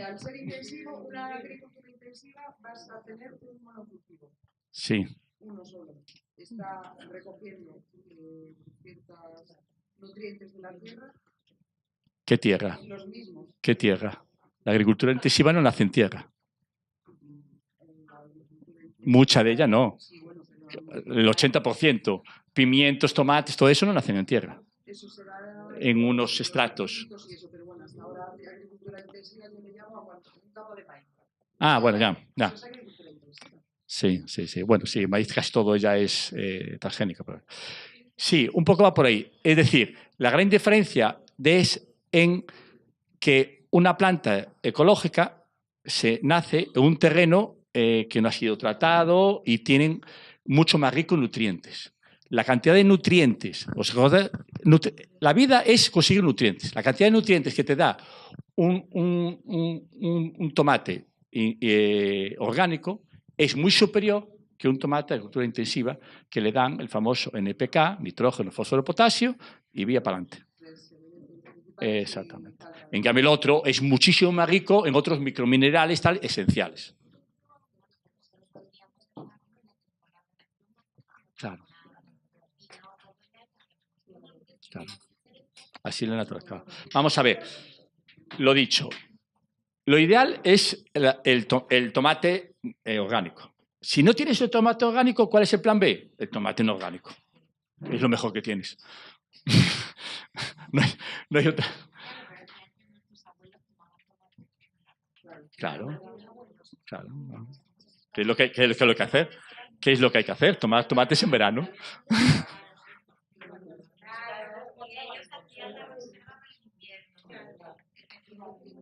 Al ser intensivo, una agricultura intensiva, vas a tener un monocultivo. Sí. Uno solo. Está recogiendo ciertos nutrientes de la tierra. ¿Qué tierra? Los mismos. ¿Qué tierra? La agricultura intensiva no nace en tierra. Mucha de ella no. El 80%. Pimientos, tomates, todo eso no nacen en tierra. Eso será en unos estratos. Pero bueno, hasta ahora de agricultura intensiva yo le llamo a un campo de maíz. Ah, bueno, ya. Eso es agricultura intensiva. Sí. Bueno, sí, maíz casi todo ya es transgénico. Pero... Sí, un poco va por ahí. Es decir, la gran diferencia es en que una planta ecológica se nace en un terreno que no ha sido tratado y tienen mucho más rico en nutrientes. La cantidad de nutrientes, la vida es conseguir nutrientes. La cantidad de nutrientes que te da un tomate orgánico es muy superior que un tomate de agricultura intensiva que le dan el famoso NPK, nitrógeno, fósforo, potasio y vía para adelante. Exactamente. En cambio el otro es muchísimo más rico en otros microminerales esenciales. Claro. Así la naturaleza. Vamos a ver. Lo dicho. Lo ideal es el tomate orgánico. Si no tienes el tomate orgánico, ¿cuál es el plan B? El tomate no orgánico. Es lo mejor que tienes. No hay otra. Claro. ¿Qué es lo que hay que hacer? ¿Qué es lo que hay que hacer? Tomar tomates en verano.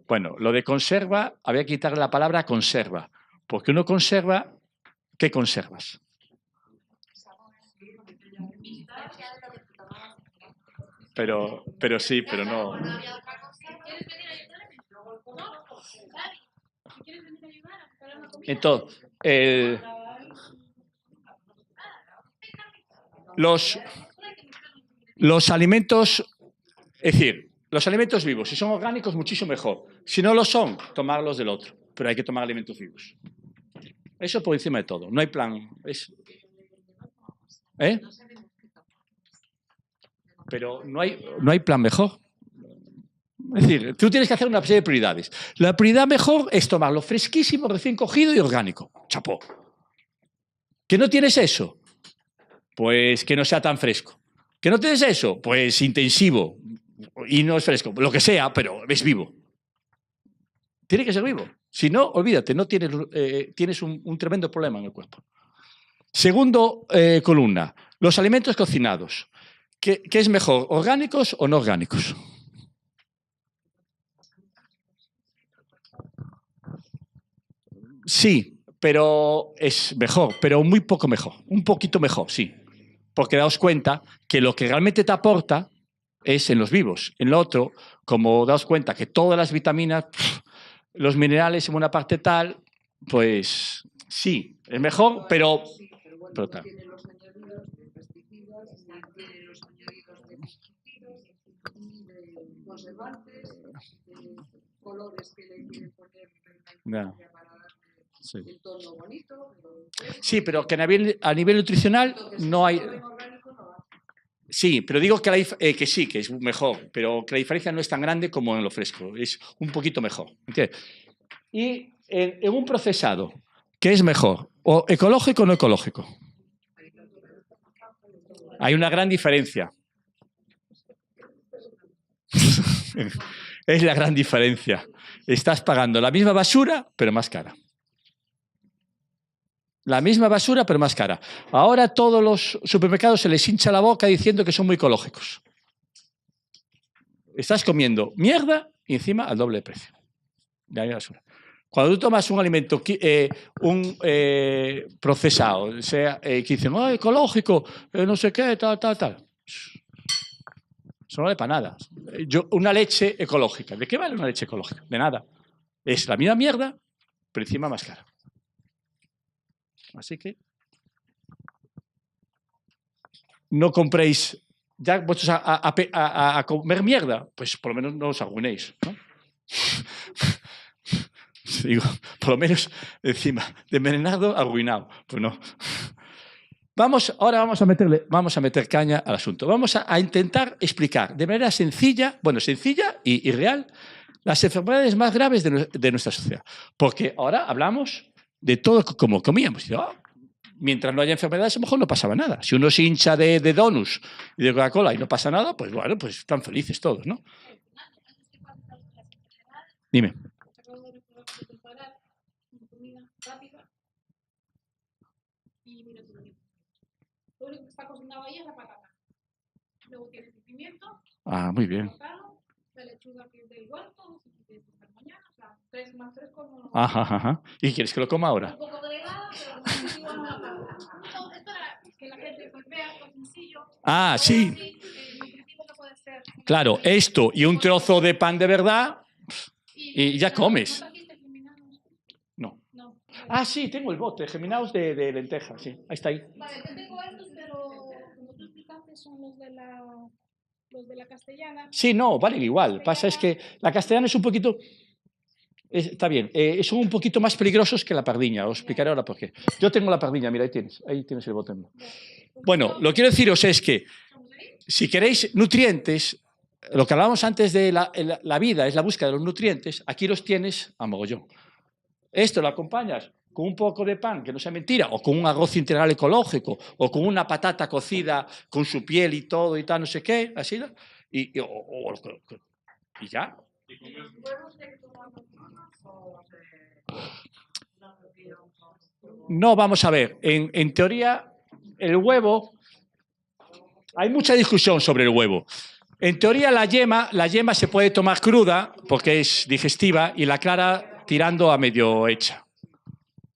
Bueno, lo de conserva, había que quitarle la palabra conserva, porque uno conserva, ¿qué conservas? Pero sí, pero no. Entonces, los alimentos, es decir, los alimentos vivos, si son orgánicos, muchísimo mejor. Si no lo son, tomarlos del otro. pero hay que tomar alimentos vivos. Eso por encima de todo. No hay plan. Pero no hay plan mejor. Es decir, tú tienes que hacer una serie de prioridades. La prioridad mejor es tomarlo fresquísimo, recién cogido y orgánico. Chapó. ¿Que no tienes eso? Pues que no sea tan fresco. ¿Que no tienes eso? Pues intensivo. Y no es fresco. Lo que sea, pero es vivo. Tiene que ser vivo. Si no, olvídate, no tienes un tremendo problema en el cuerpo. Segundo columna, los alimentos cocinados. ¿Qué es mejor, orgánicos o no orgánicos? Sí, pero es mejor, pero muy poco mejor. Un poquito mejor, sí. Porque daos cuenta que lo que realmente te aporta es en los vivos. En lo otro, como daos cuenta que todas las vitaminas, los minerales en una parte tal, pues sí, es mejor, pero... Sí, pero bueno, pero tal. tiene los añadidos de pesticidas, tiene los añadidos de pesticidas, de conservantes, de colores que le quieren poner en la industria para darle el tono bonito. Sí, pero que a nivel nutricional no hay... Sí, pero digo que sí, que es mejor, pero que la diferencia no es tan grande como en lo fresco, es un poquito mejor. ¿Entiendes? Y en un procesado, ¿qué es mejor? ¿O ecológico o no ecológico? Hay una gran diferencia. Es la gran diferencia. Estás pagando la misma basura, pero más cara. La misma basura, pero más cara. Ahora a todos los supermercados se les hincha la boca diciendo que son muy ecológicos. Estás comiendo mierda y encima al doble de precio. De la basura. Cuando tú tomas un alimento procesado, sea, que dicen, oh, ecológico, no sé qué, tal. Eso no vale para nada. Una leche ecológica. ¿De qué vale una leche ecológica? De nada. Es la misma mierda, pero encima más cara. Así que no compréis, ya vosotros a comer mierda, pues por lo menos no os arruinéis, ¿no? Digo, por lo menos encima de envenenado, arruinado. Pues no. Ahora vamos a meter caña al asunto. Vamos a intentar explicar de manera sencilla y real, las enfermedades más graves de nuestra sociedad. Porque ahora hablamos de todo como comíamos. Mientras no haya enfermedades, a lo mejor no pasaba nada. Si uno se hincha de donuts y de Coca-Cola y no pasa nada, pues bueno, pues están felices todos, ¿no? Dime. Lo único que está cocinado ahí es la patata. Luego tienes el pimiento. Ah, muy bien. La lechuga que es del huerto, si quieres estar mañana, o sea, 3 más 3 como... Ajá. ¿Y quieres que lo coma ahora? Un poco agregada, pero no digo no la pasta. No, es para que la gente pues vea lo sencillo. Ah, sí. Nutritivo que puede ser. Claro, esto y un trozo de pan de verdad y ya comes. No. Ah, sí, tengo el bote, geminados de lentejas, sí, ahí está ahí. Vale, yo tengo estos, pero como tú explicaste, son los de la castellana. Sí, no, valen igual. Pasa es que la castellana es un poquito... está bien, son un poquito más peligrosos que la pardiña. Os explicaré ahora por qué. Yo tengo la pardiña, mira, ahí tienes el bote. Bueno, lo que quiero deciros es que si queréis nutrientes, lo que hablábamos antes de la vida es la búsqueda de los nutrientes, aquí los tienes a mogollón. Esto lo acompañas con un poco de pan, que no sea mentira, o con un arroz integral ecológico, o con una patata cocida con su piel y todo y tal, no sé qué, así, y ya. No, vamos a ver, en teoría el huevo, hay mucha discusión sobre el huevo. En teoría la yema se puede tomar cruda porque es digestiva y la clara tirando a medio hecha.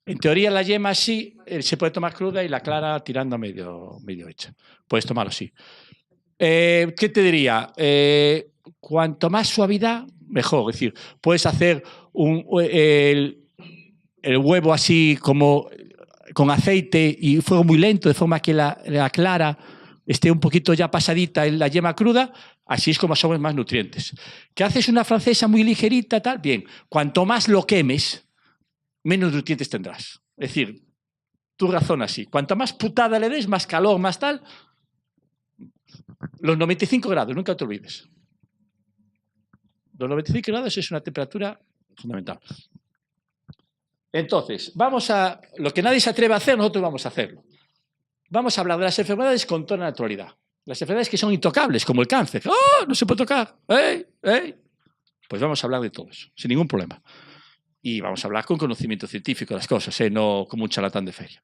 En teoría la yema sí se puede tomar cruda y la clara tirando a medio hecha. Puedes tomarlo así. ¿Qué te diría? Cuanto más suavidad, mejor. Es decir, puedes hacer el huevo así como con aceite y fuego muy lento, de forma que la clara esté un poquito ya pasadita en la yema cruda, así es como absorbes más nutrientes. ¿Que haces una francesa muy ligerita, tal? Bien, cuanto más lo quemes, menos nutrientes tendrás. Es decir, tú razonas así. Cuanta más putada le des, más calor, más tal. Los 95 grados, nunca te olvides. Los 95 grados es una temperatura fundamental. Entonces, vamos a... Lo que nadie se atreve a hacer, nosotros vamos a hacerlo. Vamos a hablar de las enfermedades con toda naturalidad. Las enfermedades que son intocables, como el cáncer. ¡Oh, no se puede tocar! ¡Ey! ¡Ey! Pues vamos a hablar de todo eso, sin ningún problema. Y vamos a hablar con conocimiento científico de las cosas, no como un charlatán de feria.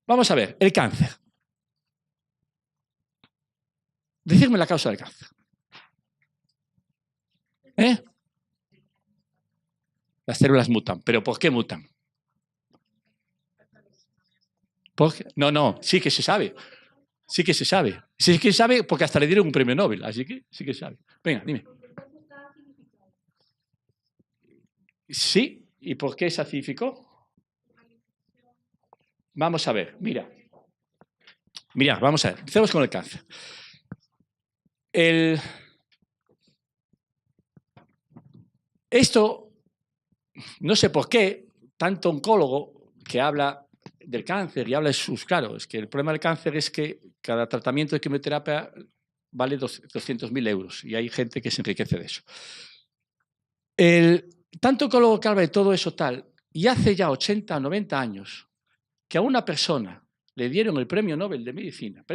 Vamos a ver, el cáncer. Decidme la causa del cáncer. Las células mutan. ¿Pero por qué mutan? No, sí que se sabe. Sí que se sabe. Sí que se sabe porque hasta le dieron un premio Nobel, así que sí que se sabe. Venga, dime. Sí, ¿y por qué se acidificó? Vamos a ver, mira. Mira, vamos a ver. Empecemos con el cáncer. Esto, no sé por qué, tanto oncólogo que habla del cáncer y habla de sus... Claro, es que el problema del cáncer es que cada tratamiento de quimioterapia vale 200.000 euros y hay gente que se enriquece de eso. Tanto oncólogo que habla de todo eso tal, y hace ya 80 o 90 años que a una persona le dieron el premio Nobel de Medicina,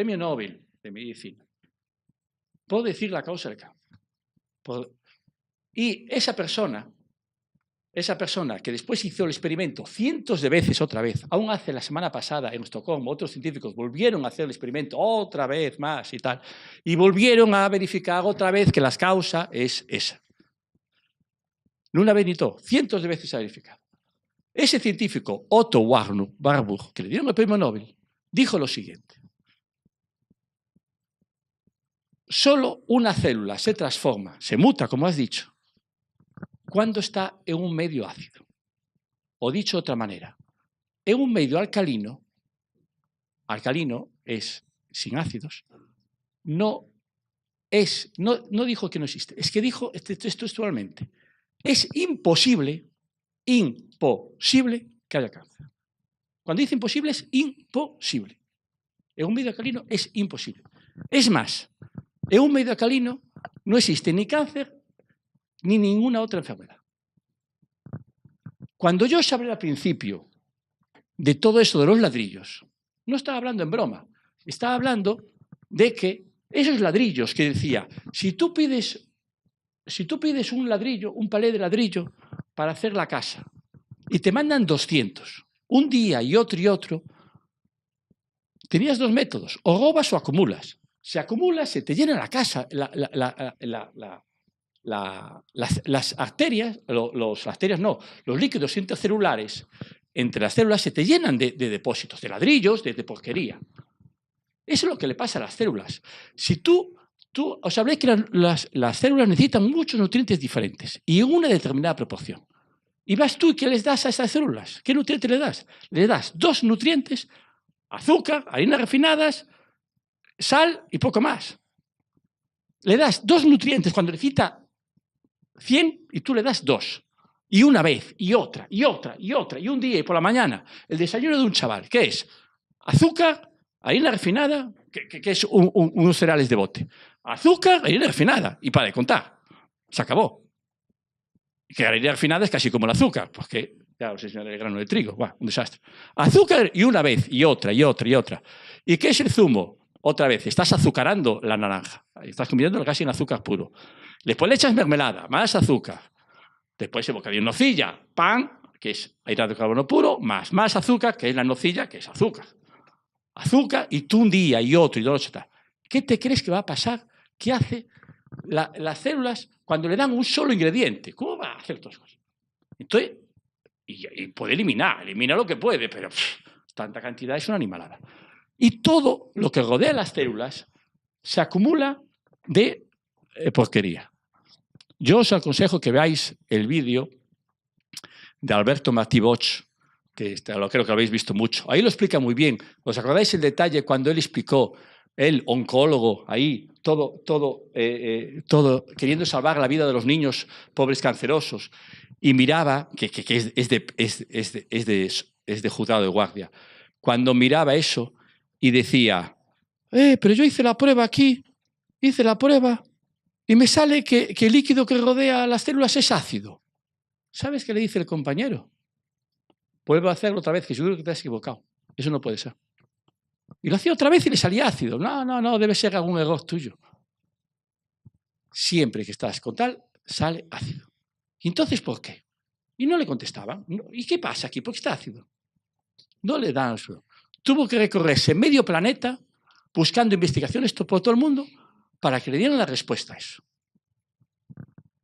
por decir la causa del cáncer. Y esa persona que después hizo el experimento cientos de veces otra vez, aún hace la semana pasada en Estocolmo, otros científicos volvieron a hacer el experimento otra vez más y tal, y volvieron a verificar otra vez que la causa es esa. No una vez ni todo, cientos de veces se ha verificado. Ese científico, Otto Warburg, que le dieron el premio Nobel, dijo lo siguiente. Solo una célula se transforma, se muta, como has dicho, cuando está en un medio ácido. O dicho de otra manera, en un medio alcalino es sin ácidos, no dijo que no existe, es que dijo textualmente, es imposible que haya cáncer. Cuando dice imposible, es imposible. En un medio alcalino es imposible. Es más, en un medio alcalino no existe ni cáncer ni ninguna otra enfermedad. Cuando yo os hablé al principio de todo eso de los ladrillos, no estaba hablando en broma, estaba hablando de que esos ladrillos que decía, si tú pides un ladrillo, un palé de ladrillo para hacer la casa y te mandan 200, un día y otro, tenías dos métodos, o robas o acumulas. Si acumulas, se te llena la casa, las arterias, los líquidos intercelulares entre las células se te llenan de depósitos, de ladrillos, de porquería. Eso es lo que le pasa a las células. Si os hablé que las células necesitan muchos nutrientes diferentes y en una determinada proporción. Y vas tú y ¿qué les das a esas células? ¿Qué nutrientes le das? Le das 2 nutrientes, azúcar, harinas refinadas, sal y poco más. Le das 2 nutrientes cuando necesita 100 y tú le das 2. Y una vez, y otra, y un día y por la mañana. El desayuno de un chaval, ¿qué es? Azúcar, harina refinada, que es unos cereales de bote. Azúcar, harina refinada. Y para de contar. Se acabó. Que la harina refinada es casi como el azúcar, porque ya os enseñaré el grano de trigo. Buah, un desastre. Azúcar y una vez, y otra. ¿Y qué es el zumo? Otra vez, estás azucarando la naranja. Estás convirtiéndolo casi en azúcar puro. Después le echas mermelada, más azúcar. Después el bocadillo de nocilla, pan, que es hidrato de carbono puro, más azúcar, que es la nocilla, que es azúcar. Azúcar y tú un día y otro. ¿Qué te crees que va a pasar? ¿Qué hace las células cuando le dan un solo ingrediente? ¿Cómo va a hacer todas las cosas? Entonces, y puede elimina lo que puede, pero tanta cantidad es una animalada. Y todo lo que rodea las células se acumula de porquería. Yo os aconsejo que veáis el vídeo de Alberto Martí Bosch, que creo que lo habéis visto mucho. Ahí lo explica muy bien. ¿Os acordáis el detalle cuando él explicó el oncólogo ahí, todo queriendo salvar la vida de los niños pobres cancerosos, y miraba, que es de juzgado de guardia, cuando miraba eso y decía, pero yo hice la prueba aquí, hice la prueba, y me sale que el líquido que rodea las células es ácido. ¿Sabes qué le dice el compañero? Vuelve a hacerlo otra vez, que seguro que te has equivocado. Eso no puede ser. Y lo hacía otra vez y le salía ácido. No, debe ser algún error tuyo. Siempre que estás con tal, sale ácido. ¿Y entonces por qué? Y no le contestaban. ¿Y qué pasa aquí? ¿Por qué está ácido? No le dan su... Tuvo que recorrerse medio planeta buscando investigaciones por todo el mundo para que le dieran la respuesta a eso.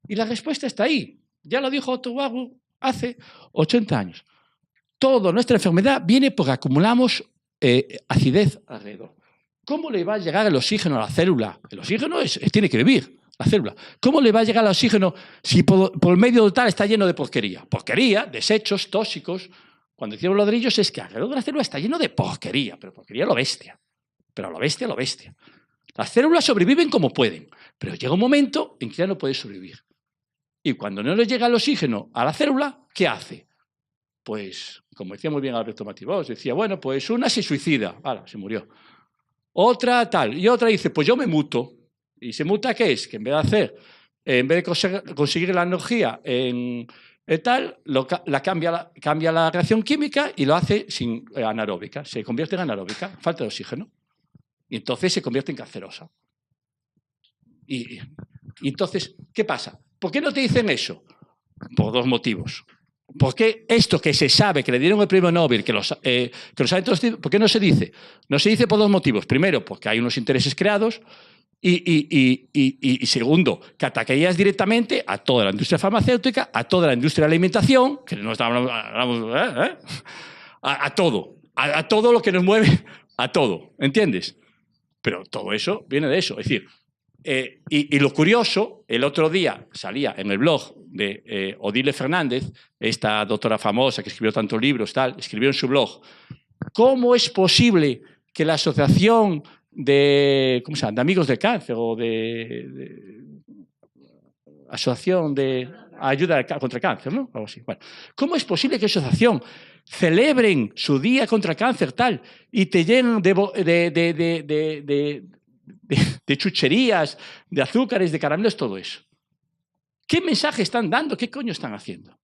Y la respuesta está ahí. Ya lo dijo Otto Warburg hace 80 años. Toda nuestra enfermedad viene porque acumulamos acidez alrededor. ¿Cómo le va a llegar el oxígeno a la célula? El oxígeno tiene que vivir, la célula. ¿Cómo le va a llegar el oxígeno si por medio de tal está lleno de porquería? Porquería, desechos, tóxicos. Cuando decimos ladrillos es que alrededor de la célula está lleno de porquería, pero porquería lo bestia. Pero lo bestia, lo bestia. Las células sobreviven como pueden, pero llega un momento en que ya no puede sobrevivir. Y cuando no le llega el oxígeno a la célula, ¿qué hace? Pues, como decía muy bien Alberto Matibós, decía, bueno, pues una se suicida, se murió. Otra tal, y otra dice, pues yo me muto. ¿Y se muta qué es? Que en vez de conseguir la energía en tal, cambia la reacción química y lo hace sin anaeróbica. Se convierte en anaeróbica, falta de oxígeno. Y entonces se convierte en cancerosa. Y entonces, ¿qué pasa? ¿Por qué no te dicen eso? Por dos motivos. ¿Por qué esto que se sabe, que le dieron el premio Nobel, que lo saben todos, por qué no se dice? No se dice por dos motivos. Primero, porque hay unos intereses creados y segundo, que atacarías directamente a toda la industria farmacéutica, a toda la industria de la alimentación, que no hablamos, a todo lo que nos mueve, a todo, ¿entiendes? Pero todo eso viene de eso. Es decir, y lo curioso, el otro día salía en el blog de Odile Fernández, esta doctora famosa que escribió tantos libros, escribió en su blog, ¿cómo es posible que la asociación de amigos del cáncer o de asociación de ayuda contra el cáncer, ¿no? Algo así. Bueno, ¿cómo es posible que esa asociación celebren su día contra el cáncer y te llenen de chucherías, de azúcares, de caramelos, todo eso? ¿Qué mensaje están dando? ¿Qué coño están haciendo?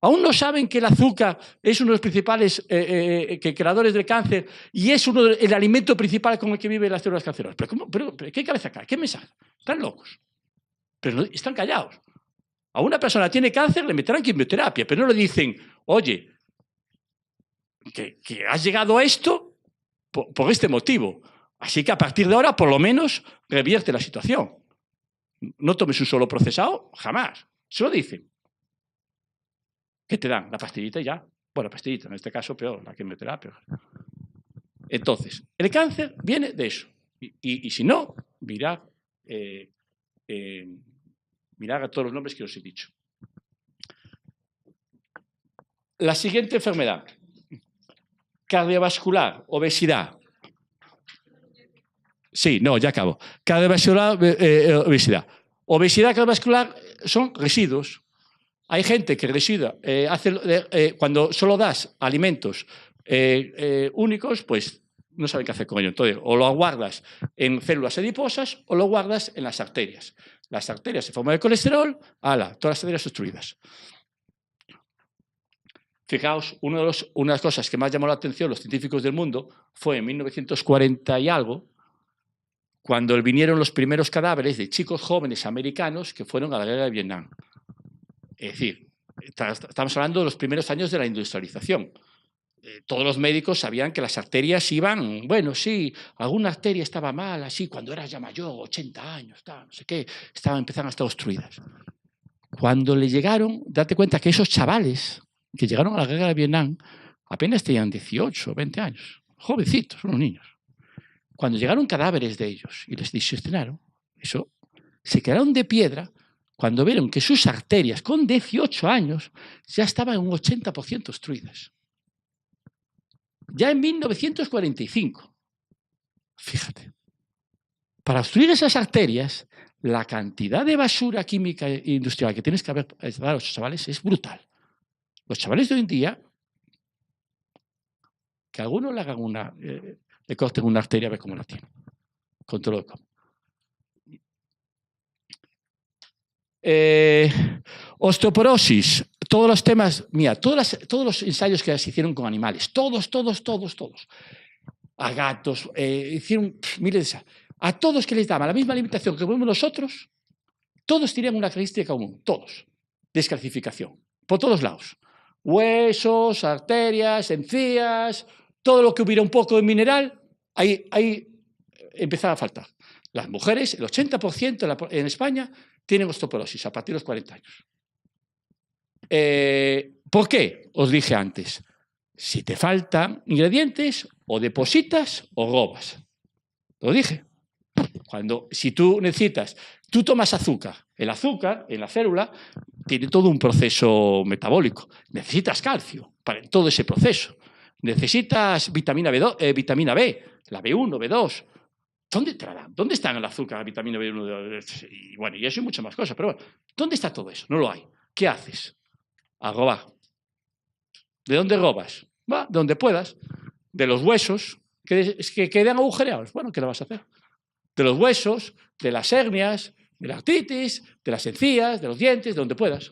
¿Aún no saben que el azúcar es uno de los principales creadores del cáncer y es el alimento principal con el que viven las células cancerosas? ¿Pero qué cabeza cae? ¿Qué mensaje? Están locos. Pero no, están callados. A una persona tiene cáncer, le meterán quimioterapia, pero no le dicen, oye, que has llegado a esto por este motivo. Así que a partir de ahora, por lo menos, revierte la situación. No tomes un solo procesado, jamás. Se lo dicen. ¿Qué te dan? La pastillita y ya. Bueno, pastillita, en este caso peor, la quimioterapia. Entonces, el cáncer viene de eso. Y si no, mirad a todos los nombres que os he dicho. La siguiente enfermedad. Cardiovascular, obesidad. Sí, no, ya acabo. Cardiovascular, obesidad. Obesidad cardiovascular son residuos. Hay gente que cuando solo das alimentos únicos, pues no saben qué hacer con ello. Entonces, o lo guardas en células adiposas o lo guardas en las arterias. Las arterias se forman de colesterol, todas las arterias obstruidas. Fijaos, una de las cosas que más llamó la atención los científicos del mundo fue en 1940 y algo, cuando vinieron los primeros cadáveres de chicos jóvenes americanos que fueron a la guerra de Vietnam. Es decir, estamos hablando de los primeros años de la industrialización. Todos los médicos sabían que las arterias iban, bueno, sí, alguna arteria estaba mal, así, cuando eras ya mayor, 80 años, no sé qué, empezaban a estar obstruidas. Cuando le llegaron, date cuenta que esos chavales que llegaron a la guerra de Vietnam apenas tenían 18 o 20 años, jovencitos, unos niños. Cuando llegaron cadáveres de ellos y les diseccionaron, se quedaron de piedra cuando vieron que sus arterias con 18 años ya estaban un 80% obstruidas. Ya en 1945, Fíjate. Para obstruir esas arterias, la cantidad de basura química e industrial que tienes que haber para los chavales es brutal. Los chavales de hoy en día, que a alguno le hagan le corten una arteria a ver cómo la tiene. Con todo lo que come. Osteoporosis, todos los temas, mira, todos los ensayos que se hicieron con animales, todos, a gatos, hicieron miles de... A todos que les daban la misma alimentación que comemos nosotros, todos tenían una característica común, todos, descalcificación, por todos lados. Huesos, arterias, encías, todo lo que hubiera un poco de mineral, ahí empezaba a faltar. Las mujeres, el 80% en España, tienen osteoporosis a partir de los 40 años. ¿Por qué? Os dije antes, si te faltan ingredientes, o depositas o robas. Lo dije. Si tú necesitas, tú tomas azúcar. El azúcar en la célula tiene todo un proceso metabólico. Necesitas calcio para todo ese proceso. Necesitas vitamina B, la B1, B2. ¿Dónde te la dan? ¿Dónde están el azúcar, la vitamina B1? Y bueno, y eso y muchas más cosas. Pero bueno, ¿dónde está todo eso? No lo hay. ¿Qué haces? A robar. ¿De dónde robas? Va, de donde puedas. De los huesos, que quedan agujereados. Bueno, ¿qué le vas a hacer? De los huesos, de las hernias, de la artritis, de las encías, de los dientes, de donde puedas.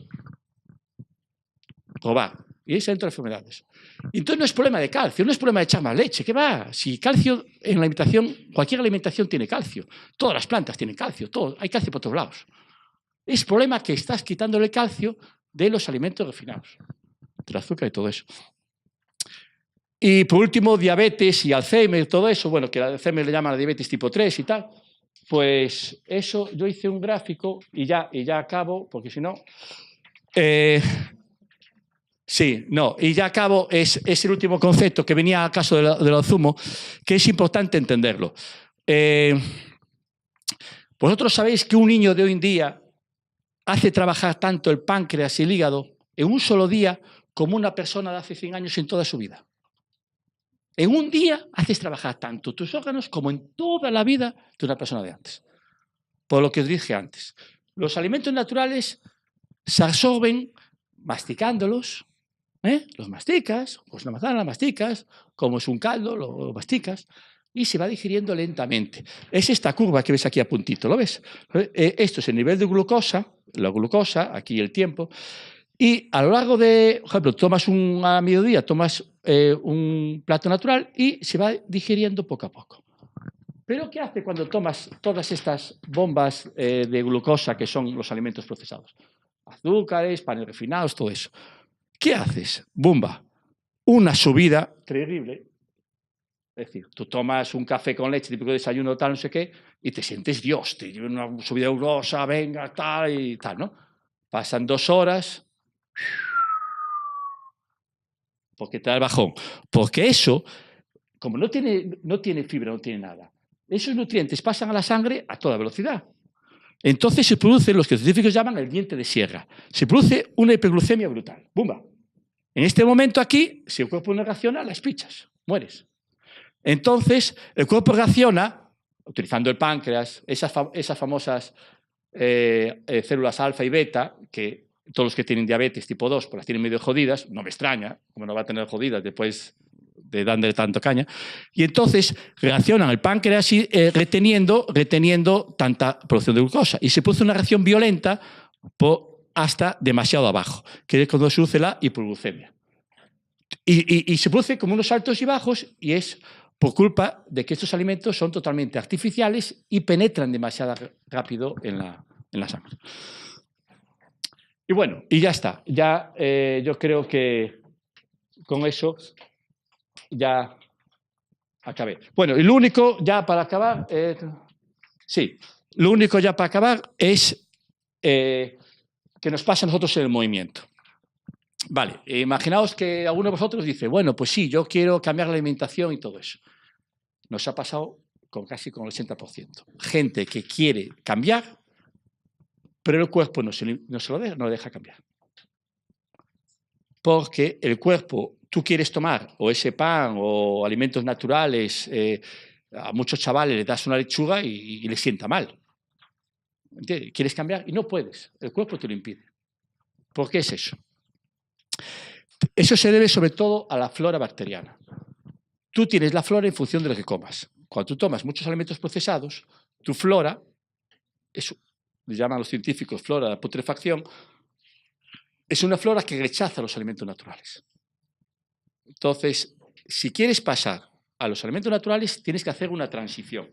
Robar. Y ahí se entran enfermedades. Y entonces no es problema de calcio, no es problema de echar más leche. ¿Qué va? Si calcio en la alimentación, cualquier alimentación tiene calcio. Todas las plantas tienen calcio, hay calcio por todos lados. Es problema que estás quitándole calcio de los alimentos refinados, del azúcar y todo eso. Y por último, diabetes y Alzheimer, todo eso, bueno, que el Alzheimer le llaman a diabetes tipo 3 y tal. Pues eso, yo hice un gráfico y ya acabo, porque si no... sí, no, y ya acabo, es el último concepto que venía al caso del zumo, que es importante entenderlo. Vosotros sabéis que un niño de hoy en día hace trabajar tanto el páncreas y el hígado en un solo día como una persona de hace 100 años en toda su vida. En un día haces trabajar tanto tus órganos como en toda la vida de una persona de antes. Por lo que os dije antes, los alimentos naturales se absorben masticándolos, los masticas, pues una manzana la masticas, como es un caldo, lo masticas, y se va digiriendo lentamente. Es esta curva que ves aquí a puntito, ¿lo ves? Esto es el nivel de glucosa, la glucosa, aquí el tiempo, y a lo largo de, por ejemplo, tomas a mediodía, tomas un plato natural y se va digiriendo poco a poco. Pero ¿qué hace cuando tomas todas estas bombas de glucosa que son los alimentos procesados? Azúcares, panes refinados, todo eso. ¿Qué haces? ¡Bumba! Una subida terrible. Es decir, tú tomas un café con leche, típico desayuno, tal, no sé qué, y te sientes Dios, te lleva una subida grosa, venga, tal y tal, ¿no? Pasan 2 horas, porque te da el bajón. Porque eso, como no tiene fibra, no tiene nada, esos nutrientes pasan a la sangre a toda velocidad. Entonces se produce lo que los científicos llaman el diente de sierra. Se produce una hiperglucemia brutal. ¡Bumba! En este momento aquí, si el cuerpo no reacciona, las pichas, mueres. Entonces, el cuerpo reacciona, utilizando el páncreas, esas famosas células alfa y beta, que todos los que tienen diabetes tipo 2 pues las tienen medio jodidas, no me extraña, como no va a tener jodidas después de darle tanto caña, y entonces reaccionan el páncreas reteniendo tanta producción de glucosa, y se produce una reacción violenta hasta demasiado abajo, que es cuando se produce la hiperglucemia. Y se produce como unos altos y bajos, y es por culpa de que estos alimentos son totalmente artificiales y penetran demasiado rápido en la sangre. Y bueno, y ya está. Ya yo creo que con eso ya acabé. Bueno, y lo único ya para acabar, lo único ya para acabar es que nos pasa a nosotros en el movimiento. Vale, imaginaos que alguno de vosotros dice, bueno, pues sí, yo quiero cambiar la alimentación y todo eso. Nos ha pasado casi con el 80%. Gente que quiere cambiar, pero el cuerpo no lo deja cambiar. Porque el cuerpo, tú quieres tomar o ese pan o alimentos naturales A muchos chavales les das una lechuga y les sienta mal. ¿Entiendes? Quieres cambiar y no puedes. El cuerpo te lo impide. ¿Por qué es eso? Eso se debe sobre todo a la flora bacteriana. Tú tienes la flora en función de lo que comas. Cuando tú tomas muchos alimentos procesados, tu flora, eso le llaman los científicos flora de putrefacción, es una flora que rechaza los alimentos naturales. Entonces, si quieres pasar a los alimentos naturales, tienes que hacer una transición.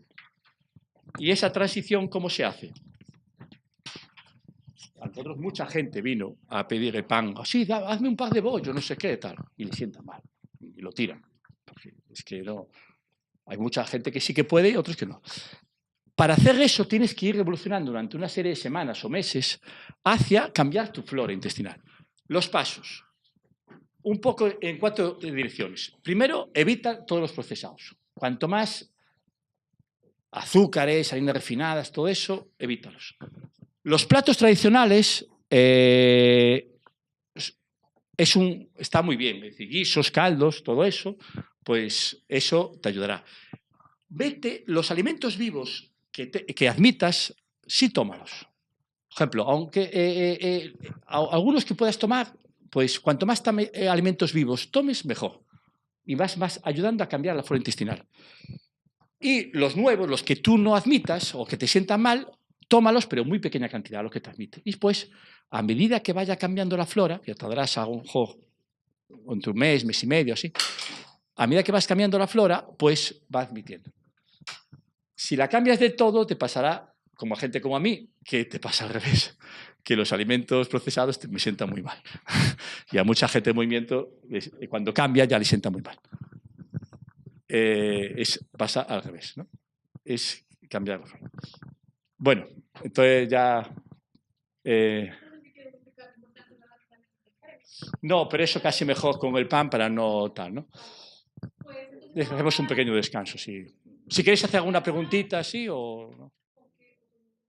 ¿Y esa transición cómo se hace? A nosotros mucha gente vino a pedir el pan, así, hazme un pan de bollo, no sé qué, tal, y le sientan mal, y lo tiran. Porque es que no, hay mucha gente que sí que puede y otros que no. Para hacer eso tienes que ir evolucionando durante una serie de semanas o meses hacia cambiar tu flora intestinal. Los pasos, un poco en 4 direcciones. Primero, evita todos los procesados. Cuanto más azúcares, harinas refinadas, todo eso, evítalos. Los platos tradicionales está muy bien, es decir, guisos, caldos, todo eso, pues eso te ayudará. Vete, los alimentos vivos que admitas, sí tómalos. Por ejemplo, aunque algunos que puedas tomar, pues cuanto más alimentos vivos tomes, mejor. Y vas ayudando a cambiar la flora intestinal. Y los nuevos, los que tú no admitas o que te sientan mal, tómalos, pero en muy pequeña cantidad, lo que te admite. Y después, a medida que vaya cambiando la flora, que tardarás a lo mejor entre un mes y medio, así, a medida que vas cambiando la flora, pues va admitiendo. Si la cambias de todo, te pasará, como a gente como a mí, que te pasa al revés, que los alimentos procesados me sientan muy mal. Y a mucha gente de movimiento, cuando cambia, ya le sienta muy mal. Pasa al revés, ¿no? Es cambiar la flora. Bueno, entonces ya... no, pero eso casi mejor con el pan para no tal, ¿no? Hacemos un pequeño descanso, sí. Si queréis hacer alguna preguntita, sí o no.